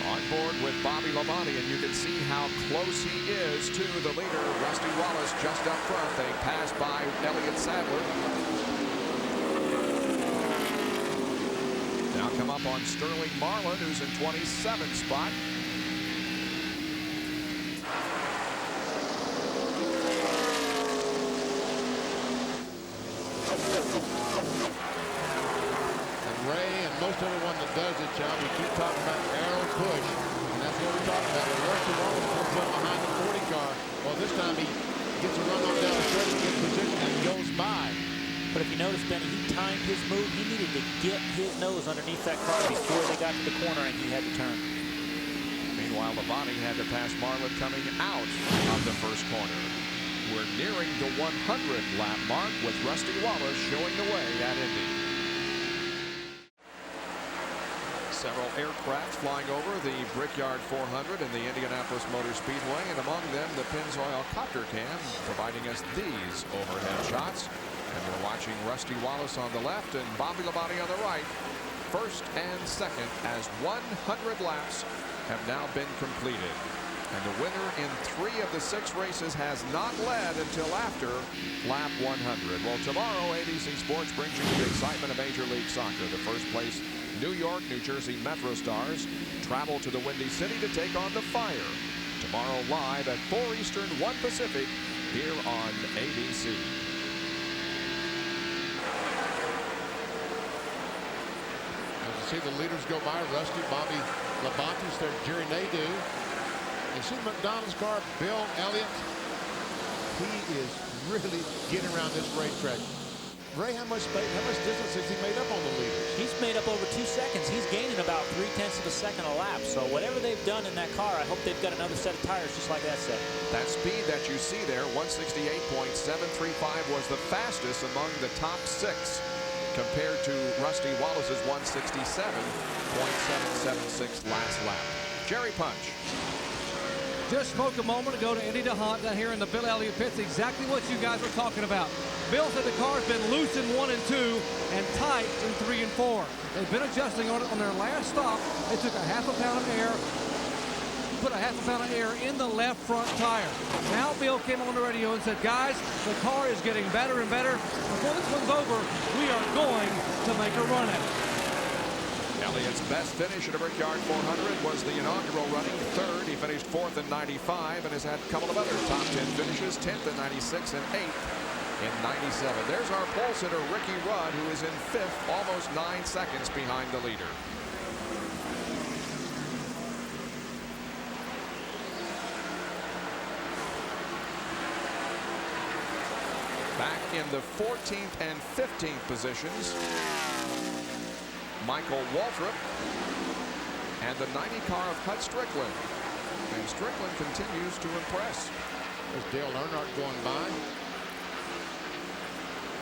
On board with Bobby Labonte, and you can see how close he is to the leader, Rusty Wallace, just up front. They pass by Elliott Sadler. Now come up on Sterling Marlin, who's in 27th spot. And Ray and most everyone that does it, John, we keep talking about arrow push, and that's what we're talking about. The Rusty Wallace comes up behind the 40 car. Well, this time he gets a run on down the stretch and gets position and goes by. But if you notice, Benny, he timed his move. He needed to get his nose underneath that car before they got to the corner and he had to turn. while Labonte had to pass Marlin coming out of the first corner. We're nearing the 100 lap mark with Rusty Wallace showing the way at Indy. Several aircraft flying over the Brickyard 400 in the Indianapolis Motor Speedway, and among them the Pennzoil Copter Cam providing us these overhead shots. And we're watching Rusty Wallace on the left and Bobby Labonte on the right. First and second as 100 laps have now been completed. And the winner in 3 of the 6 races has not led until after lap 100. Well, tomorrow ABC Sports brings you the excitement of Major League Soccer. The first place New York, New Jersey Metro Stars travel to the Windy City to take on the Fire. Tomorrow live at 4 Eastern, 1 Pacific here on ABC. See the leaders go by. Rusty, Bobby Labonte, there's Jerry Nadeau. And see McDonald's car, Bill Elliott. He is really getting around this racetrack. Ray, how much distance has he made up on the leaders? He's made up over 2 seconds. He's gaining about 0.3 of a second a lap. So whatever they've done in that car, I hope they've got another set of tires just like that set. That speed that you see there, 168.735, was the fastest among the top 6. Compared to Rusty Wallace's 167.776 last lap. Jerry Punch. Just spoke a moment ago to Eddie DeHaan down here in the Bill Elliott pits. Exactly what you guys were talking about. Bill said the car's been loose in 1 and 2 and tight in 3 and 4. They've been adjusting on it on their last stop. They took a half a pound of air, put a half a pound of air in the left front tire. Now Bill came on the radio and said, guys, the car is getting better and better. Before this one's over, we are going to make a run at it. Elliott's best finish at a Brickyard 400 was the inaugural running 3rd. He finished 4th in 95 and has had a couple of other top 10 finishes, 10th in 96 and 8th in 97. There's our pole sitter, Ricky Rudd, who is in 5th, almost 9 seconds behind the leader. Back in the 14th and 15th positions, Michael Waltrip and the 90 car of Hut Strickland. And Strickland continues to impress. There's Dale Earnhardt going by.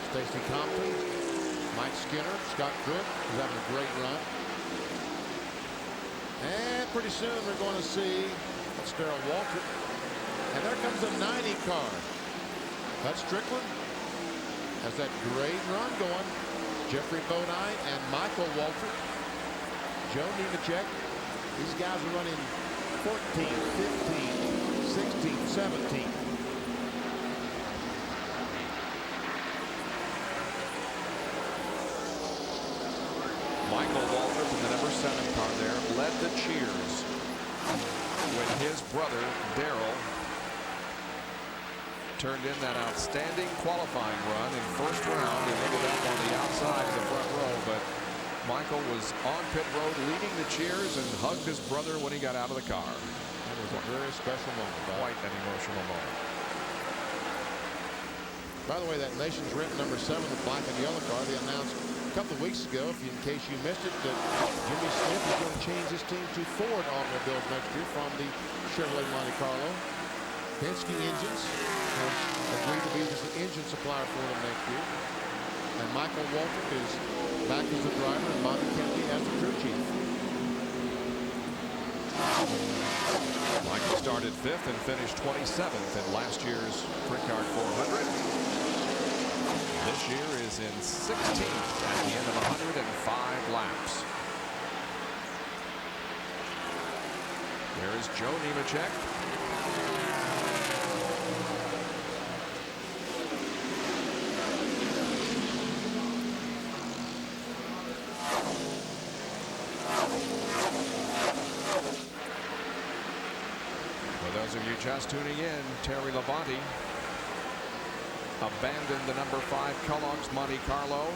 Stacy Compton, Mike Skinner, Scott Cook, who's having a great run. And pretty soon we're going to see Darrell Waltrip. And there comes a 90 car. Hut Strickland has that great run going. Jeffrey Bodine and Michael Waltrip. Joe Nemechek. These guys are running 14, 15, 16, 17. Michael Waltrip in the number 7 car there led the cheers when his brother Darrell turned in that outstanding qualifying run in first round and ended up on the outside of the front row. But Michael was on pit road leading the cheers and hugged his brother when he got out of the car. It was a very special moment. Quite an emotional moment. By the way, that Nations Rent number 7, the black and yellow car, they announced a couple of weeks ago, in case you missed it, that Jimmy Smith is going to change his team to Ford automobiles next year from the Chevrolet Monte Carlo. Penske Engines has agreed to be the engine supplier for them next year. And Michael Waltrip is back as the driver and Bobby Kennedy as the crew chief. Michael started 5th and finished 27th in last year's Brickyard 400. This year is in 16th at the end of 105 laps. There is Joe Nemechek. For those of you just tuning in, Terry Labonte abandoned the number 5 Kellogg's Monte Carlo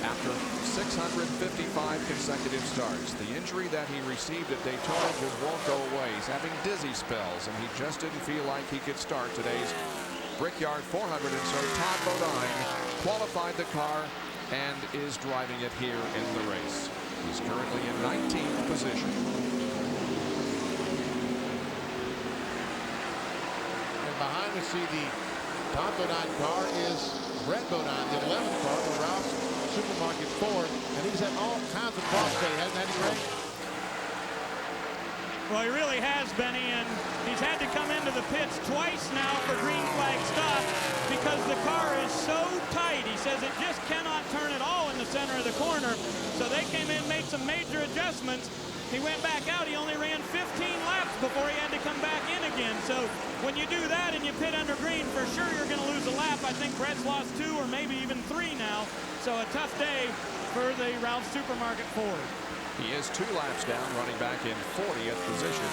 after 655 consecutive starts. The injury that he received at Daytona just won't go away. He's having dizzy spells, and he just didn't feel like he could start today's Brickyard 400. And so Todd Bodine qualified the car and is driving it here in the race. He's currently in 19th position. behind we see the Tom Bodine car is Brett Bodine, the 11th car, the Ralph's Supermarket Ford, and he's had all kinds of problems today, hasn't he, Greg? Well, he really has, Benny, and he's had to come into the pits twice now for green flag stop because the car is so tight. He says it just cannot turn at all in the center of the corner. So they came in, made some major adjustments. He went back out. He only ran 15 laps before he had to come back in again. So when you do that and you pit under green, for sure you're going to lose a lap. I think Brett's lost 2 or maybe even 3 now. So a tough day for the Ralph Supermarket Ford. He is 2 laps down, running back in 40th position.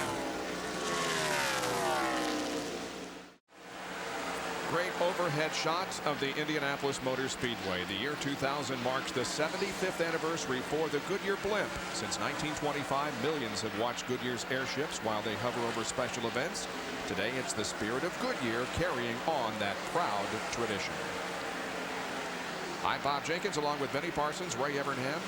Great overhead shot of the Indianapolis Motor Speedway. The year 2000 marks the 75th anniversary for the Goodyear blimp. Since 1925, millions have watched Goodyear's airships while they hover over special events. Today, it's the spirit of Goodyear carrying on that proud tradition. I'm Bob Jenkins, along with Benny Parsons, Ray Evernham,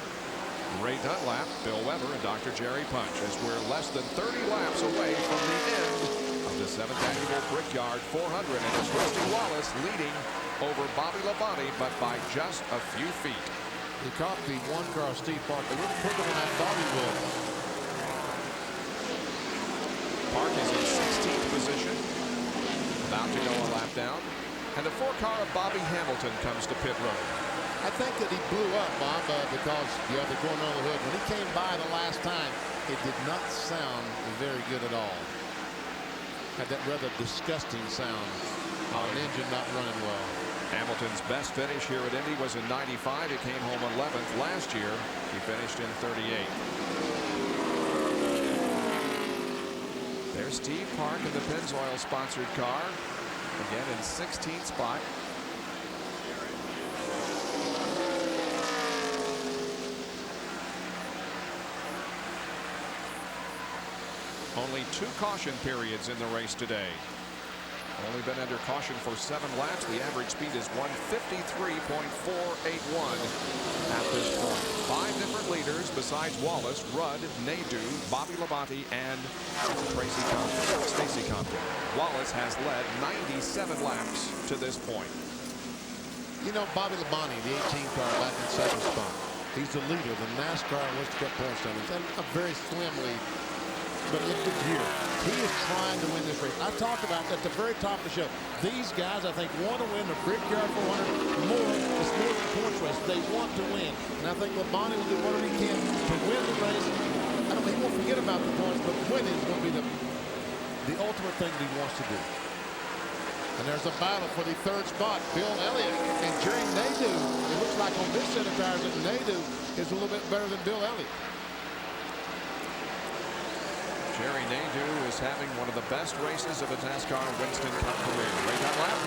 Ray Dunlap, Bill Weber, and Dr. Jerry Punch, as we're less than 30 laps away from the end of the 7th annual Brickyard 400. And it's Rusty Wallace leading over Bobby Labonte, but by just a few feet. He caught the 1-car Steve Park a little quicker than I thought he would. Park is in 16th position, about to go a lap down. And the 4-car of Bobby Hamilton comes to pit road. I think that he blew up, Bob, because you have the corner on the hood. When he came by the last time, it did not sound very good at all. Had that rather disgusting sound of an engine not running well. Hamilton's best finish here at Indy was in '95. He came home 11th last year. He finished in 38th. There's Steve Park in the Pennzoil sponsored car. Again in 16th spot. Only 2 caution periods in the race today. Only been under caution for 7 laps. The average speed is 153.481 at this point. 5 different leaders besides Wallace, Rudd, Nadeau, Bobby Labonte, and Stacy Compton. Wallace has led 97 laps to this point. You know, Bobby Labonte, the 18th car, back in 7th spot. He's the leader of the NASCAR World Cup point standings, and a very slim lead. But look at here. He is trying to win this race. I talked about at the very top of the show. These guys, I think, want to win the Brickyard 400 more. It's more than points race. They want to win. And I think Labonte will do whatever he can to win the race. I don't think he won't forget about the points, but winning is going to be the ultimate thing that he wants to do. And there's a battle for the 3rd spot. Bill Elliott and Jerry Nadeau. It looks like on this set of tires that Nadeau is a little bit better than Bill Elliott. Jerry Nadeau is having one of the best races of his NASCAR Winston Cup career. Ray Dunlap?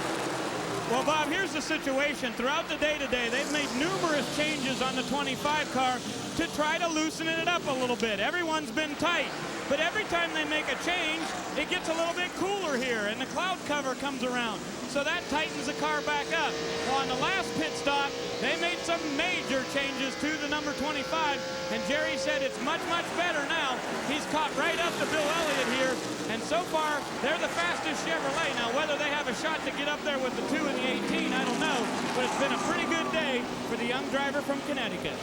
Well, Bob, here's the situation. Throughout the day today, they've made numerous changes on the 25 car to try to loosen it up a little bit. Everyone's been tight. But every time they make a change, it gets a little bit cooler here, and the cloud cover comes around. So that tightens the car back up. Well, on the last pit stop, they made some major changes to the number 25, and Jerry said it's much, much better now. He's caught right up to Bill Elliott here, and so far, they're the fastest Chevrolet. Now, whether they have a shot to get up there with the 2 and the 18, I don't know, but it's been a pretty good day for the young driver from Connecticut.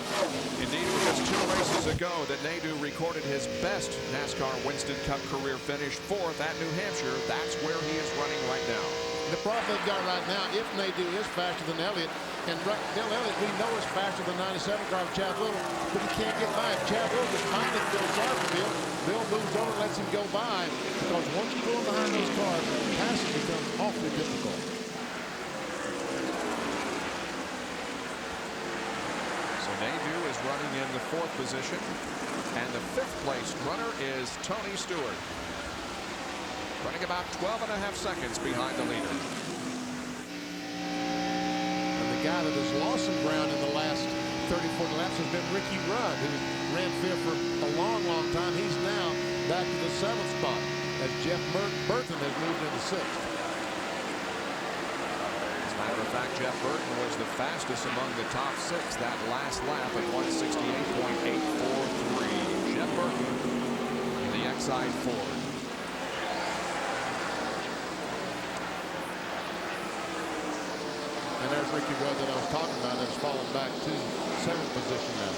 Indeed, it was just 2 races ago that Nadeau recorded his best NASCAR Winston Cup career finish, 4th at New Hampshire. That's where he is running right now. The problem they've got right now, if Nadeau is faster than Elliott, and Bill Elliott, we know is faster than 97 car of Chad Little, but he can't get by. If Chad Little is finding Bill sorry for Bill, Bill moves over and lets him go by, because once you go behind those cars, passing becomes awfully difficult. So Nadeau is running in the 4th position, and the 5th place runner is Tony Stewart, running about 12.5 seconds behind the leader. And the guy that has lost some ground in the last 30, 40 laps has been Ricky Rudd, who ran 5th for a long, long time. He's now back to the 7th spot, as Jeff Burton has moved into 6th. As a matter of fact, Jeff Burton was the fastest among the top 6 that last lap at 168.843. Jeff Burton in the Exide Ford. And there's Ricky Rudd that I was talking about that's fallen back to 7th position now.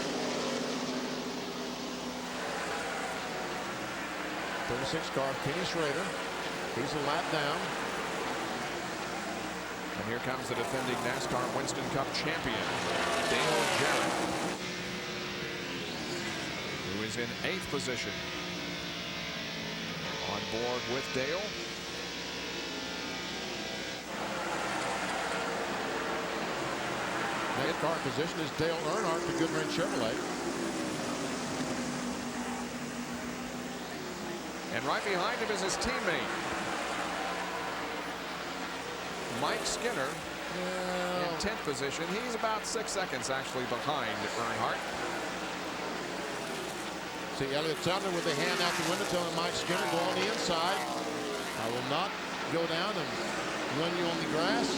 36 car, Kenny Schrader. He's a lap down. And here comes the defending NASCAR Winston Cup champion, Dale Jarrett, who is in 8th position. On board with Dale. Next car in position is Dale Earnhardt, the Goodwrench Chevrolet. And right behind him is his teammate, Mike Skinner, in 10th position. He's about 6 seconds actually behind Earnhardt. See Elliott Sadler with a hand out the window telling Mike Skinner, go on the inside. I will not go down and run you on the grass.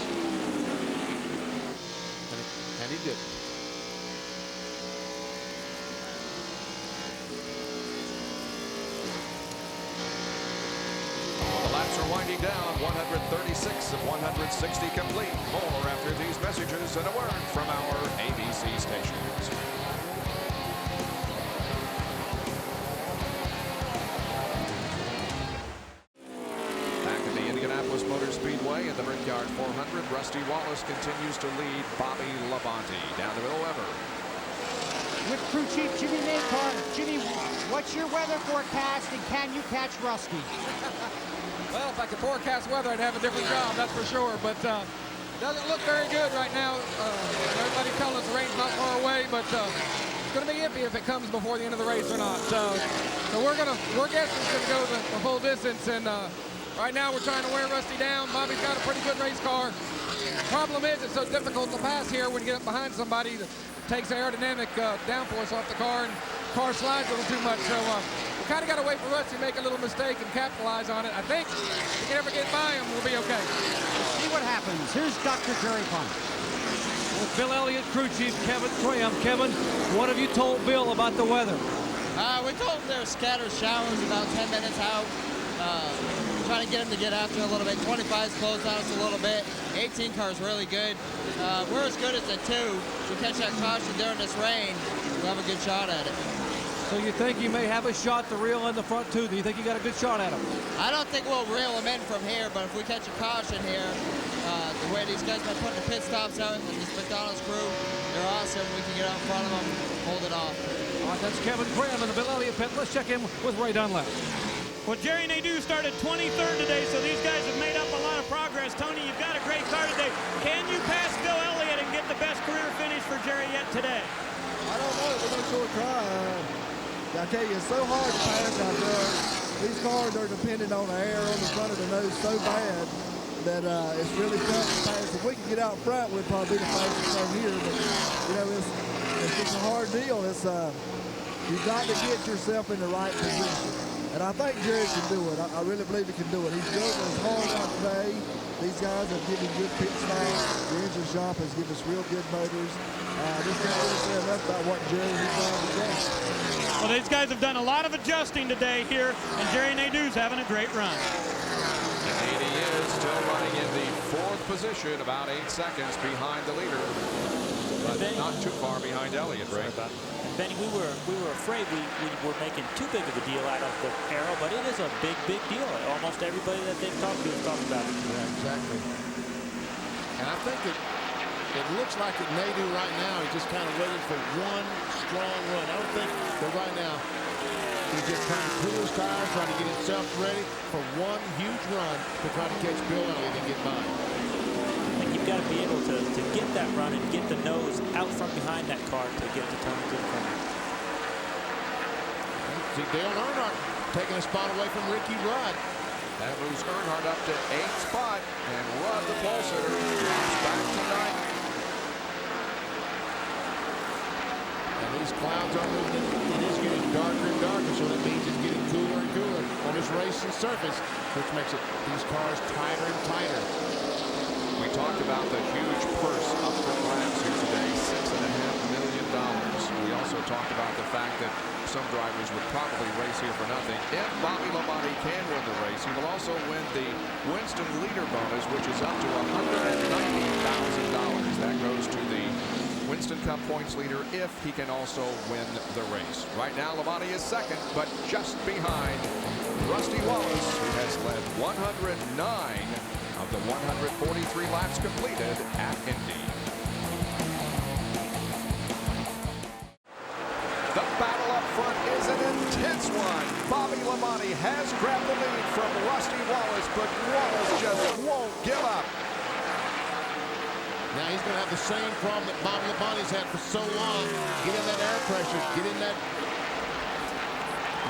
And he did. Well, the laps are winding down. 136 of 160 complete. More after these messages and a word from our ABC stations. Back at the Indianapolis Motor Speedway in the Brickyard 400, Rusty Wallace continues to lead Bobby Labonte. Down the middle, Weber. With crew chief Jimmy Nacon. Jimmy, what's your weather forecast, and can you catch Rusty? Well, if I could forecast weather, I'd have a different job, that's for sure. But doesn't look very good right now. Everybody telling us the rain's not far away, but it's going to be iffy if it comes before the end of the race or not. So we're guessing it's going to go the full distance, and right now we're trying to wear Rusty down. Bobby's got a pretty good race car. Problem is, it's so difficult to pass here when you get up behind somebody that takes the aerodynamic downforce off the car, and the car slides a little too much. So we kind of got to wait for Rusty to make a little mistake and capitalize on it. I think if we can ever get by him, we'll be okay. See what happens. Here's Dr. Jerry Funk. With Bill Elliott, crew chief Kevin Graham. Kevin, what have you told Bill about the weather? We told him there were scattered showers about 10 minutes out. Trying to get him to get after a little bit. 25's closed on us a little bit. 18 car is really good. We're as good as the 2. If we catch that caution during this rain, we'll have a good shot at it. So you think you may have a shot to reel in the front 2? Do you think you got a good shot at him? I don't think we'll reel him in from here, but if we catch a caution here, the way these guys have been putting the pit stops out, and this McDonald's crew, they're awesome. We can get out in front of them, hold it off. All right, that's Kevin Graham in the Bill Elliott pit. Let's check in with Ray Dunlap. Well, Jerry Nadeau started 23rd today, so these guys have made up a lot of progress. Tony, you've got a great car today. Can you pass Bill Elliott and get the best career finish for Jerry yet today? I don't know. We're going to sure try. I tell you, it's so hard to pass out there. These cars are dependent on the air on the front of the nose so bad that it's really tough to pass. If we could get out front, we'd probably be the fastest car here. But, you know, it's just a hard deal. It's you've got to get yourself in the right position. And I think Jerry can do it. I really believe he can do it. He's building his hard out today. These guys have given good pit stops. The engine shop has given us real good motors. Just can't really say enough about what Jerry has done today. Well, these guys have done a lot of adjusting today here, and Jerry Nadeau's having a great run. Indeed, he is still running in the 4th position, about 8 seconds behind the leader. But not too far behind Elliott, Ray. Benny, we were afraid we were making too big of a deal out of the arrow, but it is a big deal. Almost everybody that they've talked to has talked about it. Yeah, exactly. And I think it looks like at Nadeau right now, he's just kind of waiting for one strong run. I don't think that right now he's just trying to cool his tires, trying to get himself ready for one huge run to try to catch Bill Elliott and get by. You've got to be able to get that run and get the nose out from behind that car to get to Tony to the corner. See Dale Earnhardt taking a spot away from Ricky Rudd. That moves Earnhardt up to 8th spot, and Rudd, the pole sitter, drops back to 9th. And these clouds are moving. It is getting darker and darker, so that means it's getting cooler and cooler on this racing surface, which makes these cars tighter and tighter. We talked about the huge purse up for grabs here today, $6.5 million. We also talked about the fact that some drivers would probably race here for nothing. If Bobby Labonte can win the race, he will also win the Winston Leader bonus, which is up to $190,000. That goes to the Winston Cup points leader if he can also win the race. Right now, Labonte is second, but just behind Rusty Wallace, who has led 109 of the 143 laps completed at Indy. The battle up front is an intense one. Bobby Labonte has grabbed the lead from Rusty Wallace, but Wallace just won't give up. Now he's going to have the same problem that Bobby Labonte's had for so long. Get in that air pressure, get in that,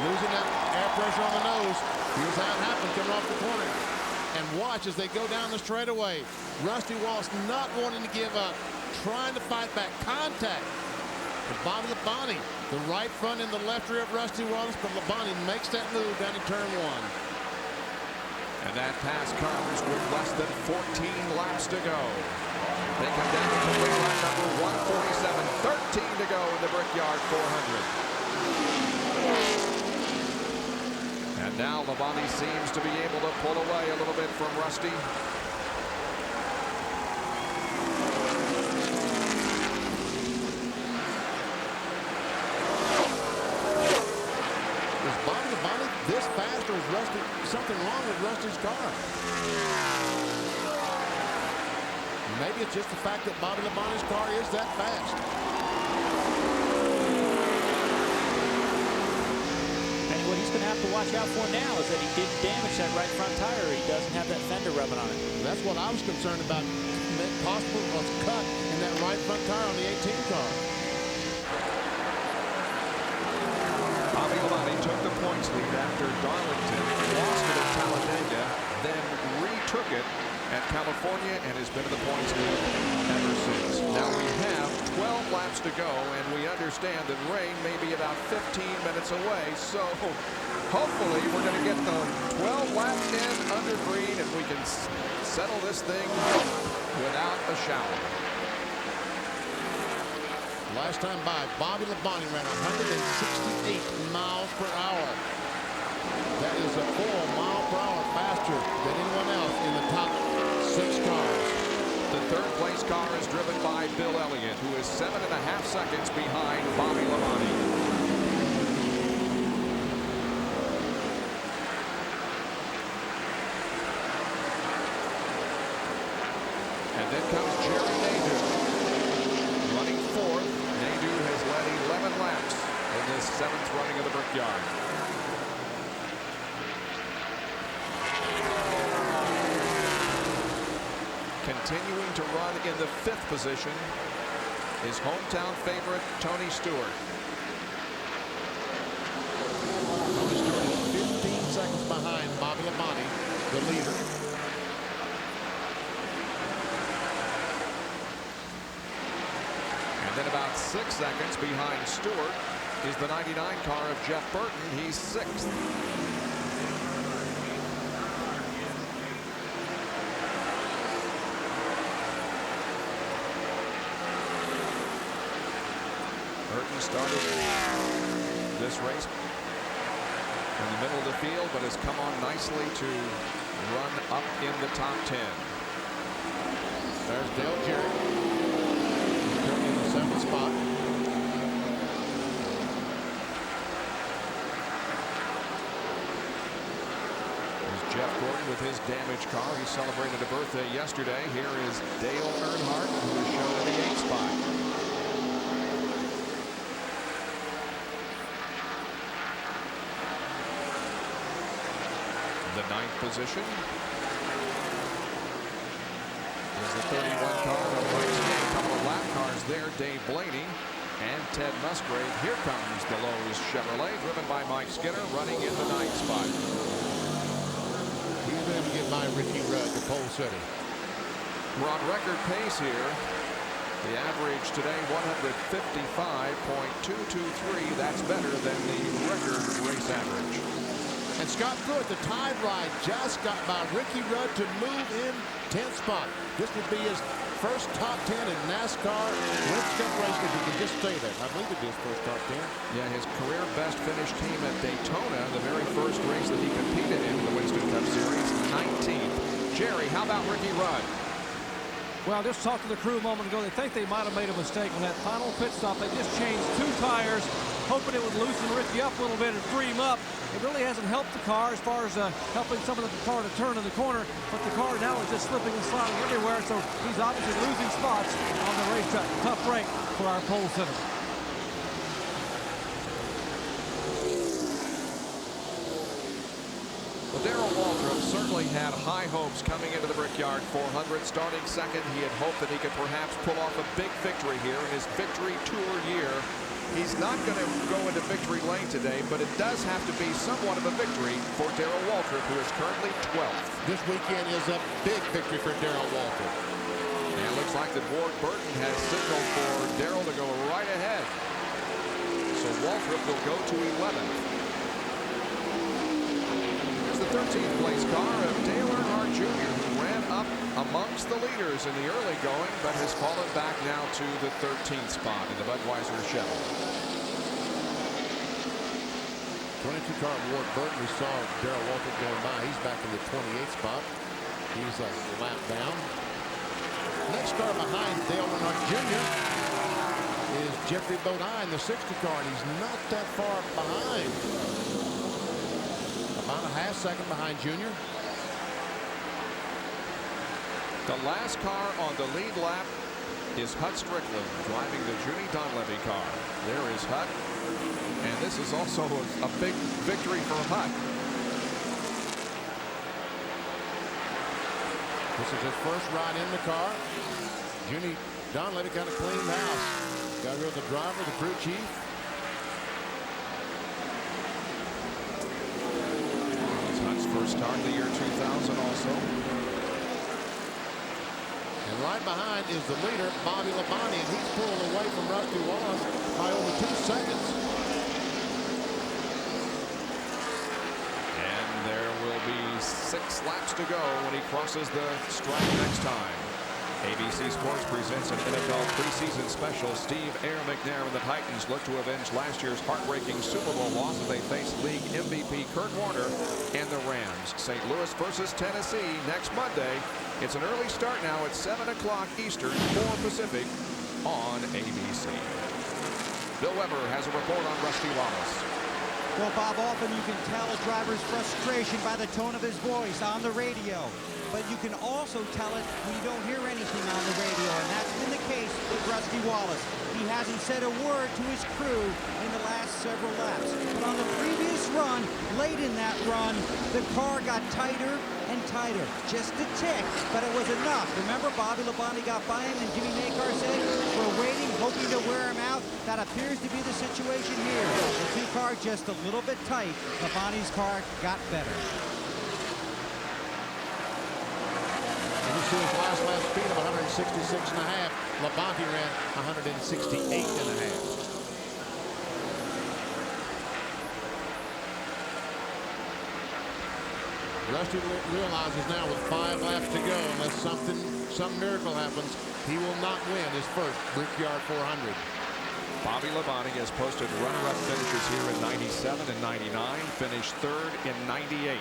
losing that air pressure on the nose. Here's how it happens coming off the corner. And watch as they go down the straightaway. Rusty Wallace not wanting to give up, trying to fight back. Contact. But Bobby Labonte, the right front and the left rear of Rusty Wallace, but Labonte makes that move down in turn one. And that pass comes with less than 14 laps to go. They come down to complete lap number 147. 13 to go in the Brickyard 400. And now Labonte seems to be able to pull away a little bit from Rusty. Is Bobby Labonte this fast, or is Rusty something wrong with Rusty's car? Maybe it's just the fact that Bobby Labonte's car is that fast. And what he's going to have to watch out for now is that he didn't damage that right front tire. He doesn't have that fender rubbing on it. That's what I was concerned about. Possible was cut in that right front tire on the 18 car. Bobby Labonte took the points lead after Darlington lost it at Talladega, then retook it at California and has been to the points lead ever since. Now we have 12 laps to go, and we understand that rain may be about 15 minutes away, so hopefully we're going to get the 12 laps in under green and we can settle this thing without a shower. Last time by, Bobby Labonte ran 168 miles per hour. That is a 4 mile per hour faster than anyone else in the top 6 cars. The third place car is driven by Bill Elliott, who is 7.5 seconds behind Bobby Labonte. And then comes Jerry Nadeau, running fourth. Nadeau has led 11 laps in this 7th running of the Brickyard. Continuing to run in the 5th position is hometown favorite Tony Stewart. Tony Stewart is 15 seconds behind Bobby Labonte, the leader. And then about 6 seconds behind Stewart is the 99 car of Jeff Burton. He's 6th. Burton started this race in the middle of the field, but has come on nicely to run up in the top 10. There's Dale Jarrett. He's currently in the 7th spot. There's Jeff Gordon with his damaged car. He celebrated a birthday yesterday. Here is Dale Earnhardt, who is shown in the 8th spot. The 9th position is the 31 car of Mike's game. A couple of lap cars there. Dave Blaney and Ted Musgrave. Here comes the Lowe's Chevrolet, driven by Mike Skinner, running in the 9th spot. He's going to get by Ricky Rudd to pole city. We're on record pace here. The average today, 155.223. That's better than the record race average. And Scott Pruitt, the tide ride, just got by Ricky Rudd to move in 10th spot. This would be his first top 10 in NASCAR Winston Cup race if he can just stay there. I believe it'd be his first top 10. Yeah, his career best finish came at Daytona, the very first race that he competed in the Winston Cup Series, 19th. Jerry, how about Ricky Rudd? Well, just talked to the crew a moment ago. They think they might have made a mistake on that final pit stop. They just changed 2 tires, hoping it would loosen Ricky up a little bit and free him up. It really hasn't helped the car as far as helping some of the car to turn in the corner, but the car now is just slipping and sliding everywhere, so he's obviously losing spots on the racetrack. Tough break for our pole sitter. Well, Darrell Waltrip certainly had high hopes coming into the Brickyard 400. Starting second, he had hoped that he could perhaps pull off a big victory here in his victory tour year. He's not going to go into victory lane today, but it does have to be somewhat of a victory for Darrell Waltrip, who is currently 12th. This weekend is a big victory for Darrell Waltrip. And it looks like that Ward Burton has signaled for Darrell to go right ahead. So Waltrip will go to 11th. The 13th place car of Dale Earnhardt Jr., who ran up amongst the leaders in the early going, but has fallen back now to the 13th spot in the Budweiser Chevy. 22 car Ward Burton. We saw Darrell Waltrip going by. He's back in the 28th spot. He's a lap down. Next car behind Dale Earnhardt Jr. is Jeffrey Bodine in the 60 car, and he's not that far behind. About a half second behind Junior. The last car on the lead lap is Hut Strickland driving the Junie Donlevy car. There is Hut, and this is also a big victory for Hut. This is his first ride in the car. Junie Donlevy kind of cleaned house. Got rid of the driver, the crew chief. First start of the year 2000 also. And right behind is the leader, Bobby Labonte, and he's pulling away from Rusty Wallace by over 2 seconds. And there will be 6 laps to go when he crosses the stripe next time. ABC Sports presents an NFL preseason special. Steve Air McNair and the Titans look to avenge last year's heartbreaking Super Bowl loss as they face league MVP Kurt Warner and the Rams. St. Louis versus Tennessee next Monday. It's an early start now at 7 o'clock Eastern, 4 Pacific on ABC. Bill Weber has a report on Rusty Wallace. Well, Bob, often you can tell a driver's frustration by the tone of his voice on the radio. But you can also tell it when you don't hear anything on the radio, and that's been the case with Rusty Wallace. He hasn't said a word to his crew in the last several laps. But on the previous run, late in that run, the car got tighter and tighter. Just a tick, but it was enough. Remember, Bobby Labonte got by him, and Jimmy Nacar said, we're waiting, hoping to wear him out. That appears to be the situation here. The 2 car just a little bit tight. Labonte's car got better. And you see his last lap speed of 166.5. Labonte ran 168.5. Rusty realizes now with 5 laps to go, unless some miracle happens, he will not win his first Brickyard 400. Bobby Labonte has posted runner-up finishes here in 97 and 99, finished 3rd in 98.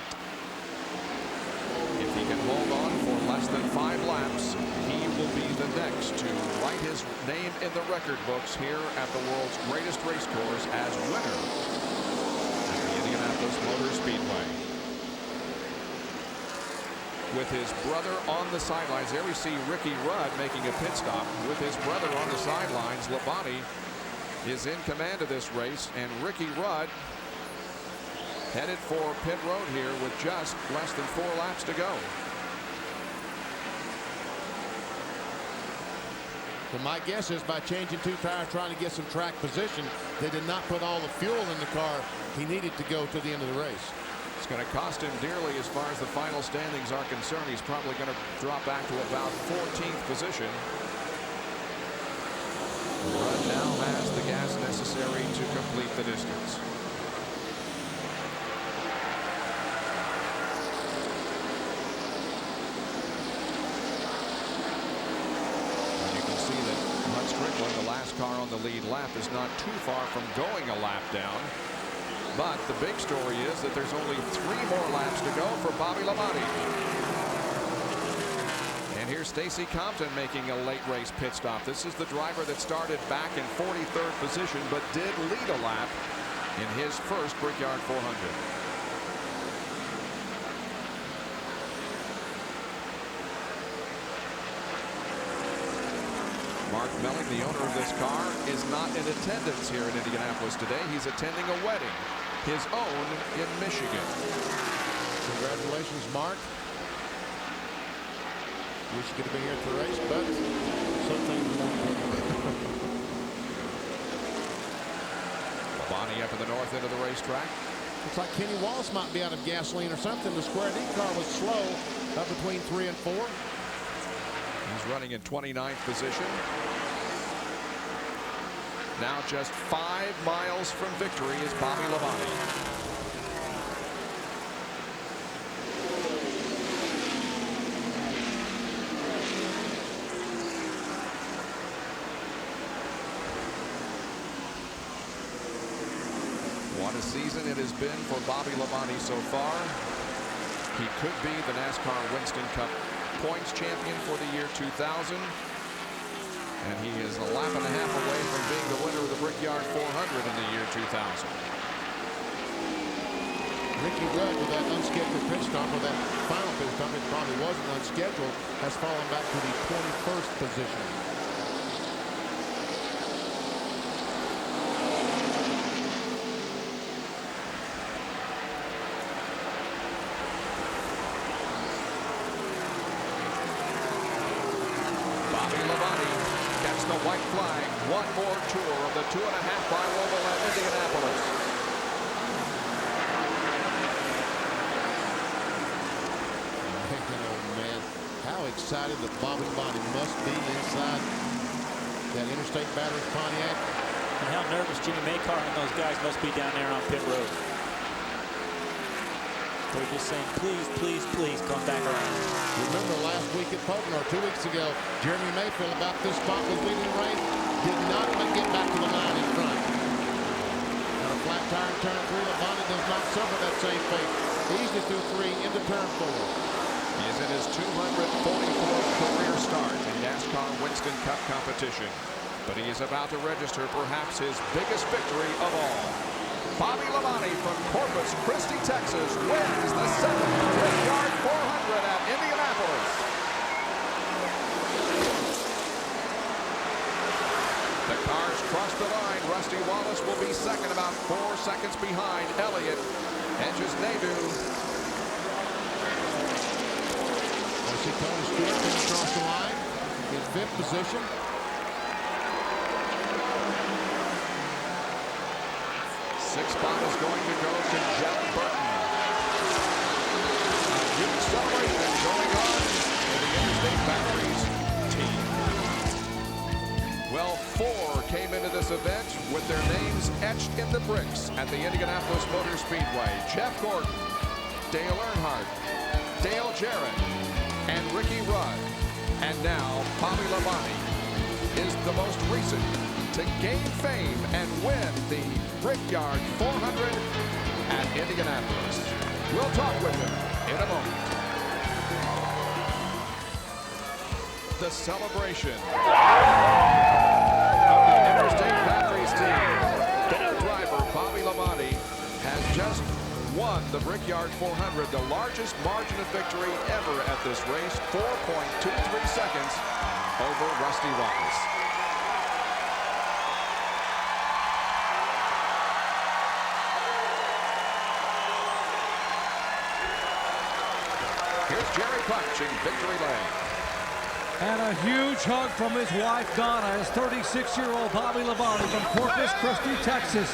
If he can hold on for less than 5 laps, he will be the next to write his name in the record books here at the world's greatest race course as winner at the Indianapolis Motor Speedway. With his brother on the sidelines, there we see Ricky Rudd making a pit stop. With his brother on the sidelines, Labonte is in command of this race, and Ricky Rudd headed for pit road here with just less than 4 laps to go. Well, my guess is by changing 2 tires, trying to get some track position, they did not put all the fuel in the car he needed to go to the end of the race. It's going to cost him dearly as far as the final standings are concerned. He's probably going to drop back to about 14th position. Rudd now has the gas necessary to complete the distance. car on the lead lap is not too far from going a lap down. But the big story is that there's only 3 more laps to go for Bobby Labonte. And here's Stacy Compton making a late race pit stop. This is the driver that started back in 43rd position but did lead a lap in his first Brickyard 400. Mark Melling, the owner of this car, is not in attendance here in Indianapolis today. He's attending a wedding, his own in Michigan. Congratulations, Mark. Wish you could have been here at the race, but some things won't happen. Labonte up in the north end of the racetrack. Looks like Kenny Wallace might be out of gasoline or something. The Square D car was slow up between 3 and 4. He's running in 29th position. Now just 5 miles from victory is Bobby Labonte. What a season it has been for Bobby Labonte so far. He could be the NASCAR Winston Cup points champion for the year 2000. And he is a lap and a half away from being the winner of the Brickyard 400 in the year 2000. Ricky Rudd, with that unscheduled pit stop, or that final pit stop, it probably wasn't unscheduled, has fallen back to the 21st position. The white flag, one more tour of the 2.5-mile oval at Indianapolis. Oh man, how excited that Bobby Labonte must be inside that Interstate Battery Pontiac. And how nervous Jimmy Maycar and those guys must be down there on pit road. They're just saying, please, please, please come back around. Remember last week at Pocono, 2 weeks ago, Jeremy Mayfield about this spot was leading the race, did not get back to the line in front. On a flat tire in turn 3, Labonte does not suffer that same fate. Easily through 3 into turn 4. He is in his 244th career start in NASCAR Winston Cup competition. But he is about to register perhaps his biggest victory of all. Bobby Labonte from Corpus Christi, Texas, wins the 7th Brickyard 400 at Indianapolis. The cars cross the line. Rusty Wallace will be second, about 4 seconds behind Elliott. Edges Nadu. I see Tony Stewart coming across the line in 5th position. Sixth spot is going to go to Jeff Burton. A huge celebration going on in the Interstate Batteries team. Well, 4 came into this event with their names etched in the bricks at the Indianapolis Motor Speedway. Jeff Gordon, Dale Earnhardt, Dale Jarrett, and Ricky Rudd. And now Bobby Labonte is the most recent to gain fame and win the Brickyard 400 at Indianapolis. We'll talk with him in a moment. The celebration of the Interstate Batteries team. Driver Bobby Labonte has just won the Brickyard 400, the largest margin of victory ever at this race, 4.23 seconds over Rusty Wallace. Here's Jerry Clutch in victory lane. And a huge hug from his wife, Donna, as 36-year-old Bobby Labonte from Corpus Christi, Texas,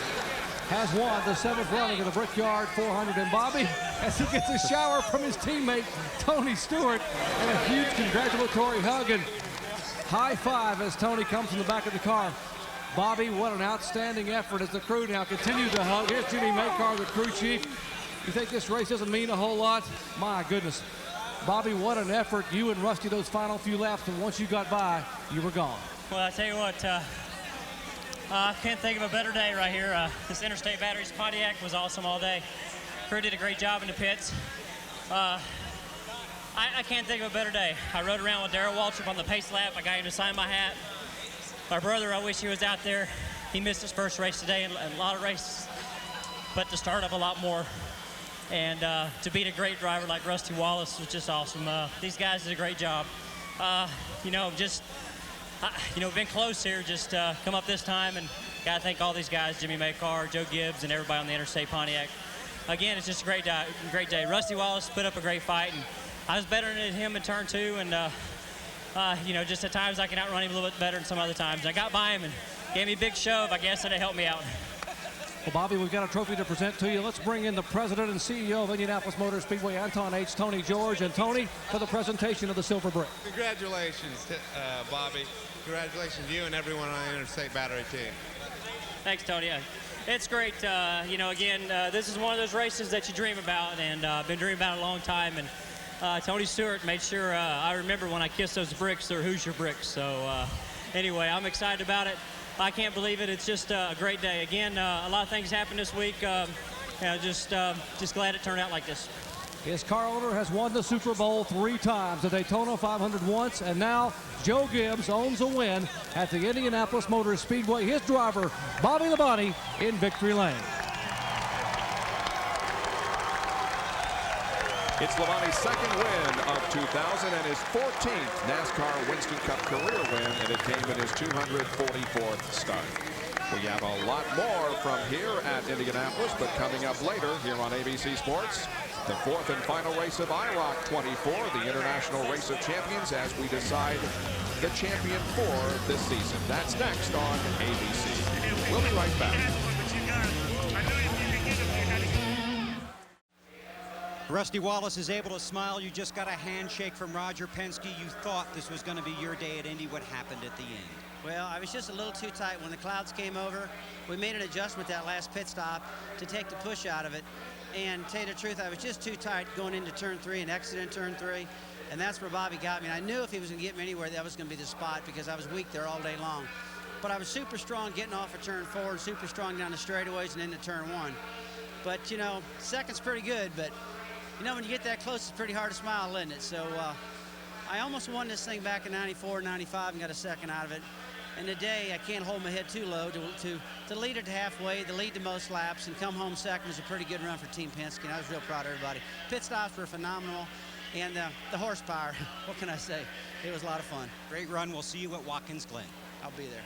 has won the 7th running of the Brickyard 400. And Bobby, as he gets a shower from his teammate, Tony Stewart, and a huge congratulatory hug and high five as Tony comes from the back of the car. Bobby, what an outstanding effort as the crew now continue to hug. Here's Jimmy Maycar, the crew chief. You think this race doesn't mean a whole lot? My goodness. Bobby, what an effort. You and Rusty those final few laps, and once you got by, you were gone. Well, I tell you what, Can't think of a better day right here. This Interstate Batteries Pontiac was awesome all day. Crew did a great job in the pits. I can't think of a better day. I rode around with Darrell Waltrip on the pace lap. I got him to sign my hat. My brother, I wish he was out there. He missed his first race today and a lot of races, but to start up a lot more. And to beat a great driver like Rusty Wallace was just awesome. These guys did a great job. You know, been close here, just come up this time, and gotta thank all these guys, Jimmy Maycar, Joe Gibbs, and everybody on the Interstate Pontiac. Again, it's just a great day. Rusty Wallace put up a great fight, and I was better than him in turn 2, and you know, just at times I can outrun him a little bit better than some other times. I got by him and gave me a big shove, I guess, and it helped me out. Well, Bobby, we've got a trophy to present to you. Let's bring in the president and CEO of Indianapolis Motor Speedway, Anton H. Tony George. And Tony, for the presentation of the Silver Brick. Congratulations, Bobby. Congratulations to you and everyone on the Interstate Battery team. Thanks, Tony. It's great. You know, again, this is one of those races that you dream about, and I've been dreaming about it a long time. And Tony Stewart made sure I remember when I kissed those bricks, they're Hoosier bricks. So anyway, I'm excited about it. I can't believe it. It's just a great day. Again, a lot of things happened this week. You know, just glad it turned out like this. His car owner has won the Super Bowl 3 times, the Daytona 500 once, and now Joe Gibbs owns a win at the Indianapolis Motor Speedway. His driver, Bobby Labonte, in victory lane. It's Labonte's second win of 2000 and his 14th NASCAR Winston Cup career win, and it came in his 244th start. We have a lot more from here at Indianapolis, but coming up later here on ABC Sports, the 4th and final race of IROC 24, the International Race of Champions, as we decide the champion for this season. That's next on ABC. We'll be right back. Rusty Wallace is able to smile. You just got a handshake from Roger Penske. You thought this was going to be your day at Indy. What happened at the end? Well, I was just a little too tight when the clouds came over. We made an adjustment that last pit stop to take the push out of it. And to tell you the truth, I was just too tight going into turn 3 and exiting turn 3. And that's where Bobby got me. And I knew if he was going to get me anywhere, that was going to be the spot because I was weak there all day long. But I was super strong getting off of turn 4 and super strong down the straightaways and into turn 1. But, you know, second's pretty good, but you know, when you get that close, it's pretty hard to smile, isn't it? So I almost won this thing back in 94, 95 and got a second out of it. And today, I can't hold my head too low to lead it to halfway, to lead the most laps, and come home second was a pretty good run for Team Penske, and I was real proud of everybody. Pit stops were phenomenal, and the horsepower, what can I say? It was a lot of fun. Great run. We'll see you at Watkins Glen. I'll be there.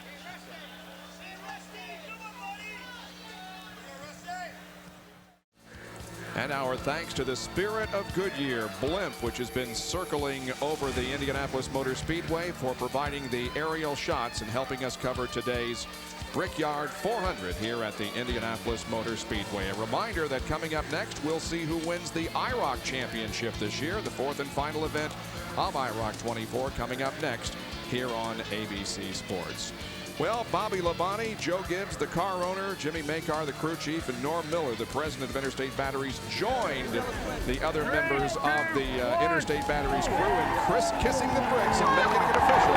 And our thanks to the Spirit of Goodyear blimp, which has been circling over the Indianapolis Motor Speedway for providing the aerial shots and helping us cover today's Brickyard 400 here at the Indianapolis Motor Speedway. A reminder that coming up next, we'll see who wins the IROC Championship this year, the 4th and final event of IROC 24 coming up next here on ABC Sports. Well, Bobby Labonte, Joe Gibbs, the car owner, Jimmy Maycar, the crew chief, and Norm Miller, the president of Interstate Batteries, joined the other members of the Interstate Batteries crew in kissing the bricks and making it official.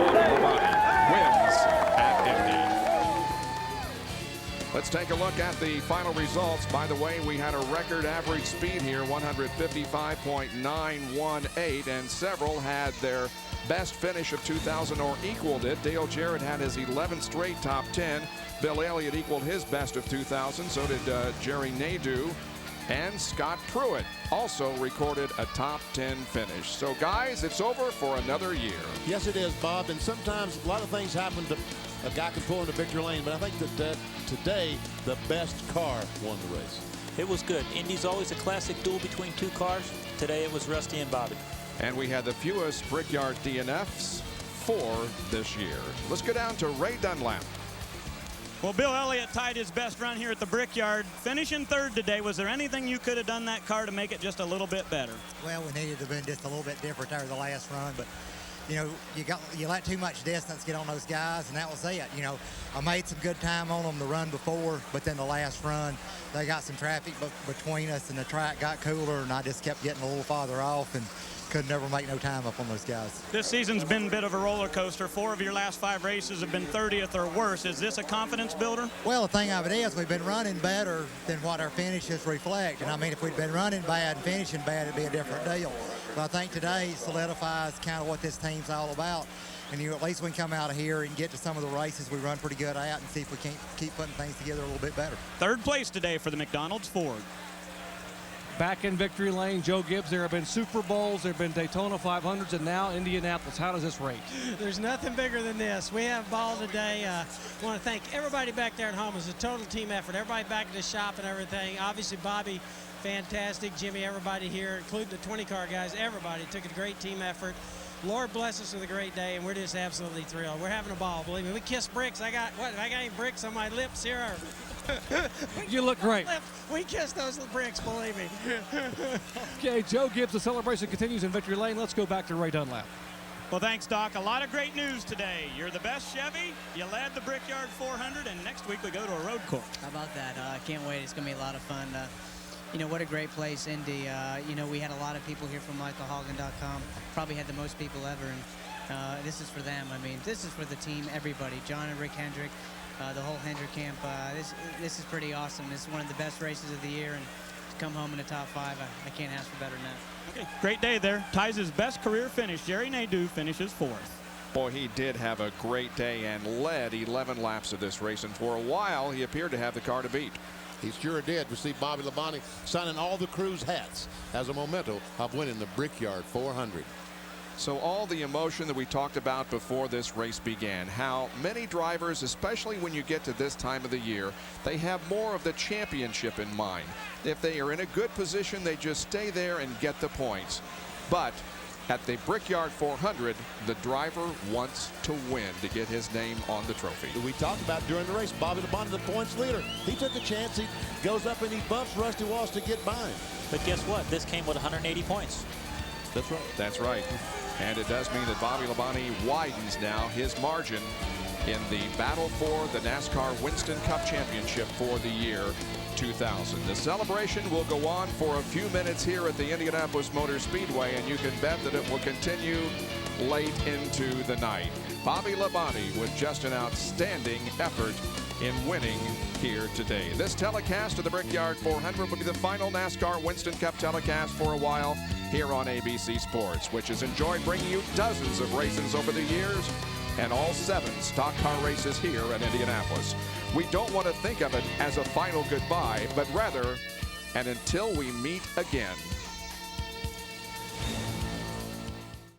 Bobby Labonte wins at Indy. Let's take a look at the final results. By the way, we had a record average speed here, 155.918, and several had their best finish of 2000 or equaled it. Dale Jarrett had his 11th straight top 10. Bill Elliott equaled his best of 2000. So did Jerry Nadeau. And Scott Pruitt also recorded a top 10 finish. So, guys, it's over for another year. Yes, it is, Bob. And sometimes a lot of things happen to a guy can pull into victory lane. But I think that today the best car won the race. It was good. Indy's always a classic duel between 2 cars. Today it was Rusty and Bobby. And we had the fewest Brickyard DNFs for this year. Let's go down to Ray Dunlap. Well, Bill Elliott tied his best run here at the Brickyard, finishing 3rd today. Was there anything you could have done that car to make it just a little bit better? Well, we needed to have been just a little bit different there the last run, but you know, you let too much distance get on those guys, and that was it. You know, I made some good time on them the run before, but then the last run, they got some traffic between us, and the track got cooler, and I just kept getting a little farther off and could never make no time up on those guys. This season's been a bit of a roller coaster. 4 of your last 5 races have been 30th or worse. Is this a confidence builder? Well, the thing of it is, we've been running better than what our finishes reflect. And I mean, if we'd been running bad and finishing bad, it'd be a different deal. But I think today solidifies kind of what this team's all about. And at least we can come out of here and get to some of the races we run pretty good at and see if we can't keep putting things together a little bit better. 3rd place today for the McDonald's Ford. Back in victory lane, Joe Gibbs. There have been Super Bowls, there have been Daytona 500s, and now Indianapolis. How does this rate? There's nothing bigger than this. We have ball today. I want to thank everybody back there at home. It's a total team effort. Everybody back at the shop and everything. Obviously, Bobby, fantastic. Jimmy, everybody here, including the 20-car guys, everybody took a great team effort. Lord bless us with a great day, and we're just absolutely thrilled. We're having a ball, believe me. We kissed bricks. I got any bricks on my lips here? You look great. We kissed those bricks, believe me. Okay, Joe Gibbs, the celebration continues in victory lane. Let's go back to Ray Dunlap. Well, thanks, Doc. A lot of great news today. You're the best Chevy. You led the Brickyard 400, and next week we go to a road course. How about that? I can't wait. It's going to be a lot of fun. You know, what a great place, Indy. You know, we had a lot of people here from michaelhogan.com. Probably had the most people ever, and this is for them. I mean, this is for the team, everybody. John and Rick Hendrick, the whole Hendrick camp. This is pretty awesome. This is one of the best races of the year, and to come home in the top 5, I can't ask for better than that. Okay, great day there. Ties his best career finish. Jerry Nadeau finishes 4th. Boy, he did have a great day and led 11 laps of this race, and for a while he appeared to have the car to beat. He sure did. We see Bobby Labonte signing all the crew's hats as a memento of winning the Brickyard 400. So all the emotion that we talked about before this race began, how many drivers, especially when you get to this time of the year, they have more of the championship in mind. If they are in a good position, they just stay there and get the points. But at the Brickyard 400, the driver wants to win to get his name on the trophy. We talked about during the race, Bobby Labonte, the points leader. He took a chance. He goes up and he bumps Rusty Walsh to get by him. But guess what? This came with 180 points. That's right. That's right. And it does mean that Bobby Labonte widens now his margin in the battle for the NASCAR Winston Cup Championship for the year 2000. The celebration will go on for a few minutes here at the Indianapolis Motor Speedway, and you can bet that it will continue late into the night. Bobby Labonte with just an outstanding effort in winning here today. This telecast of the Brickyard 400 will be the final NASCAR Winston Cup telecast for a while here on ABC Sports, which has enjoyed bringing you dozens of races over the years and all 7 stock car races here at Indianapolis. We don't want to think of it as a final goodbye, but rather an until we meet again.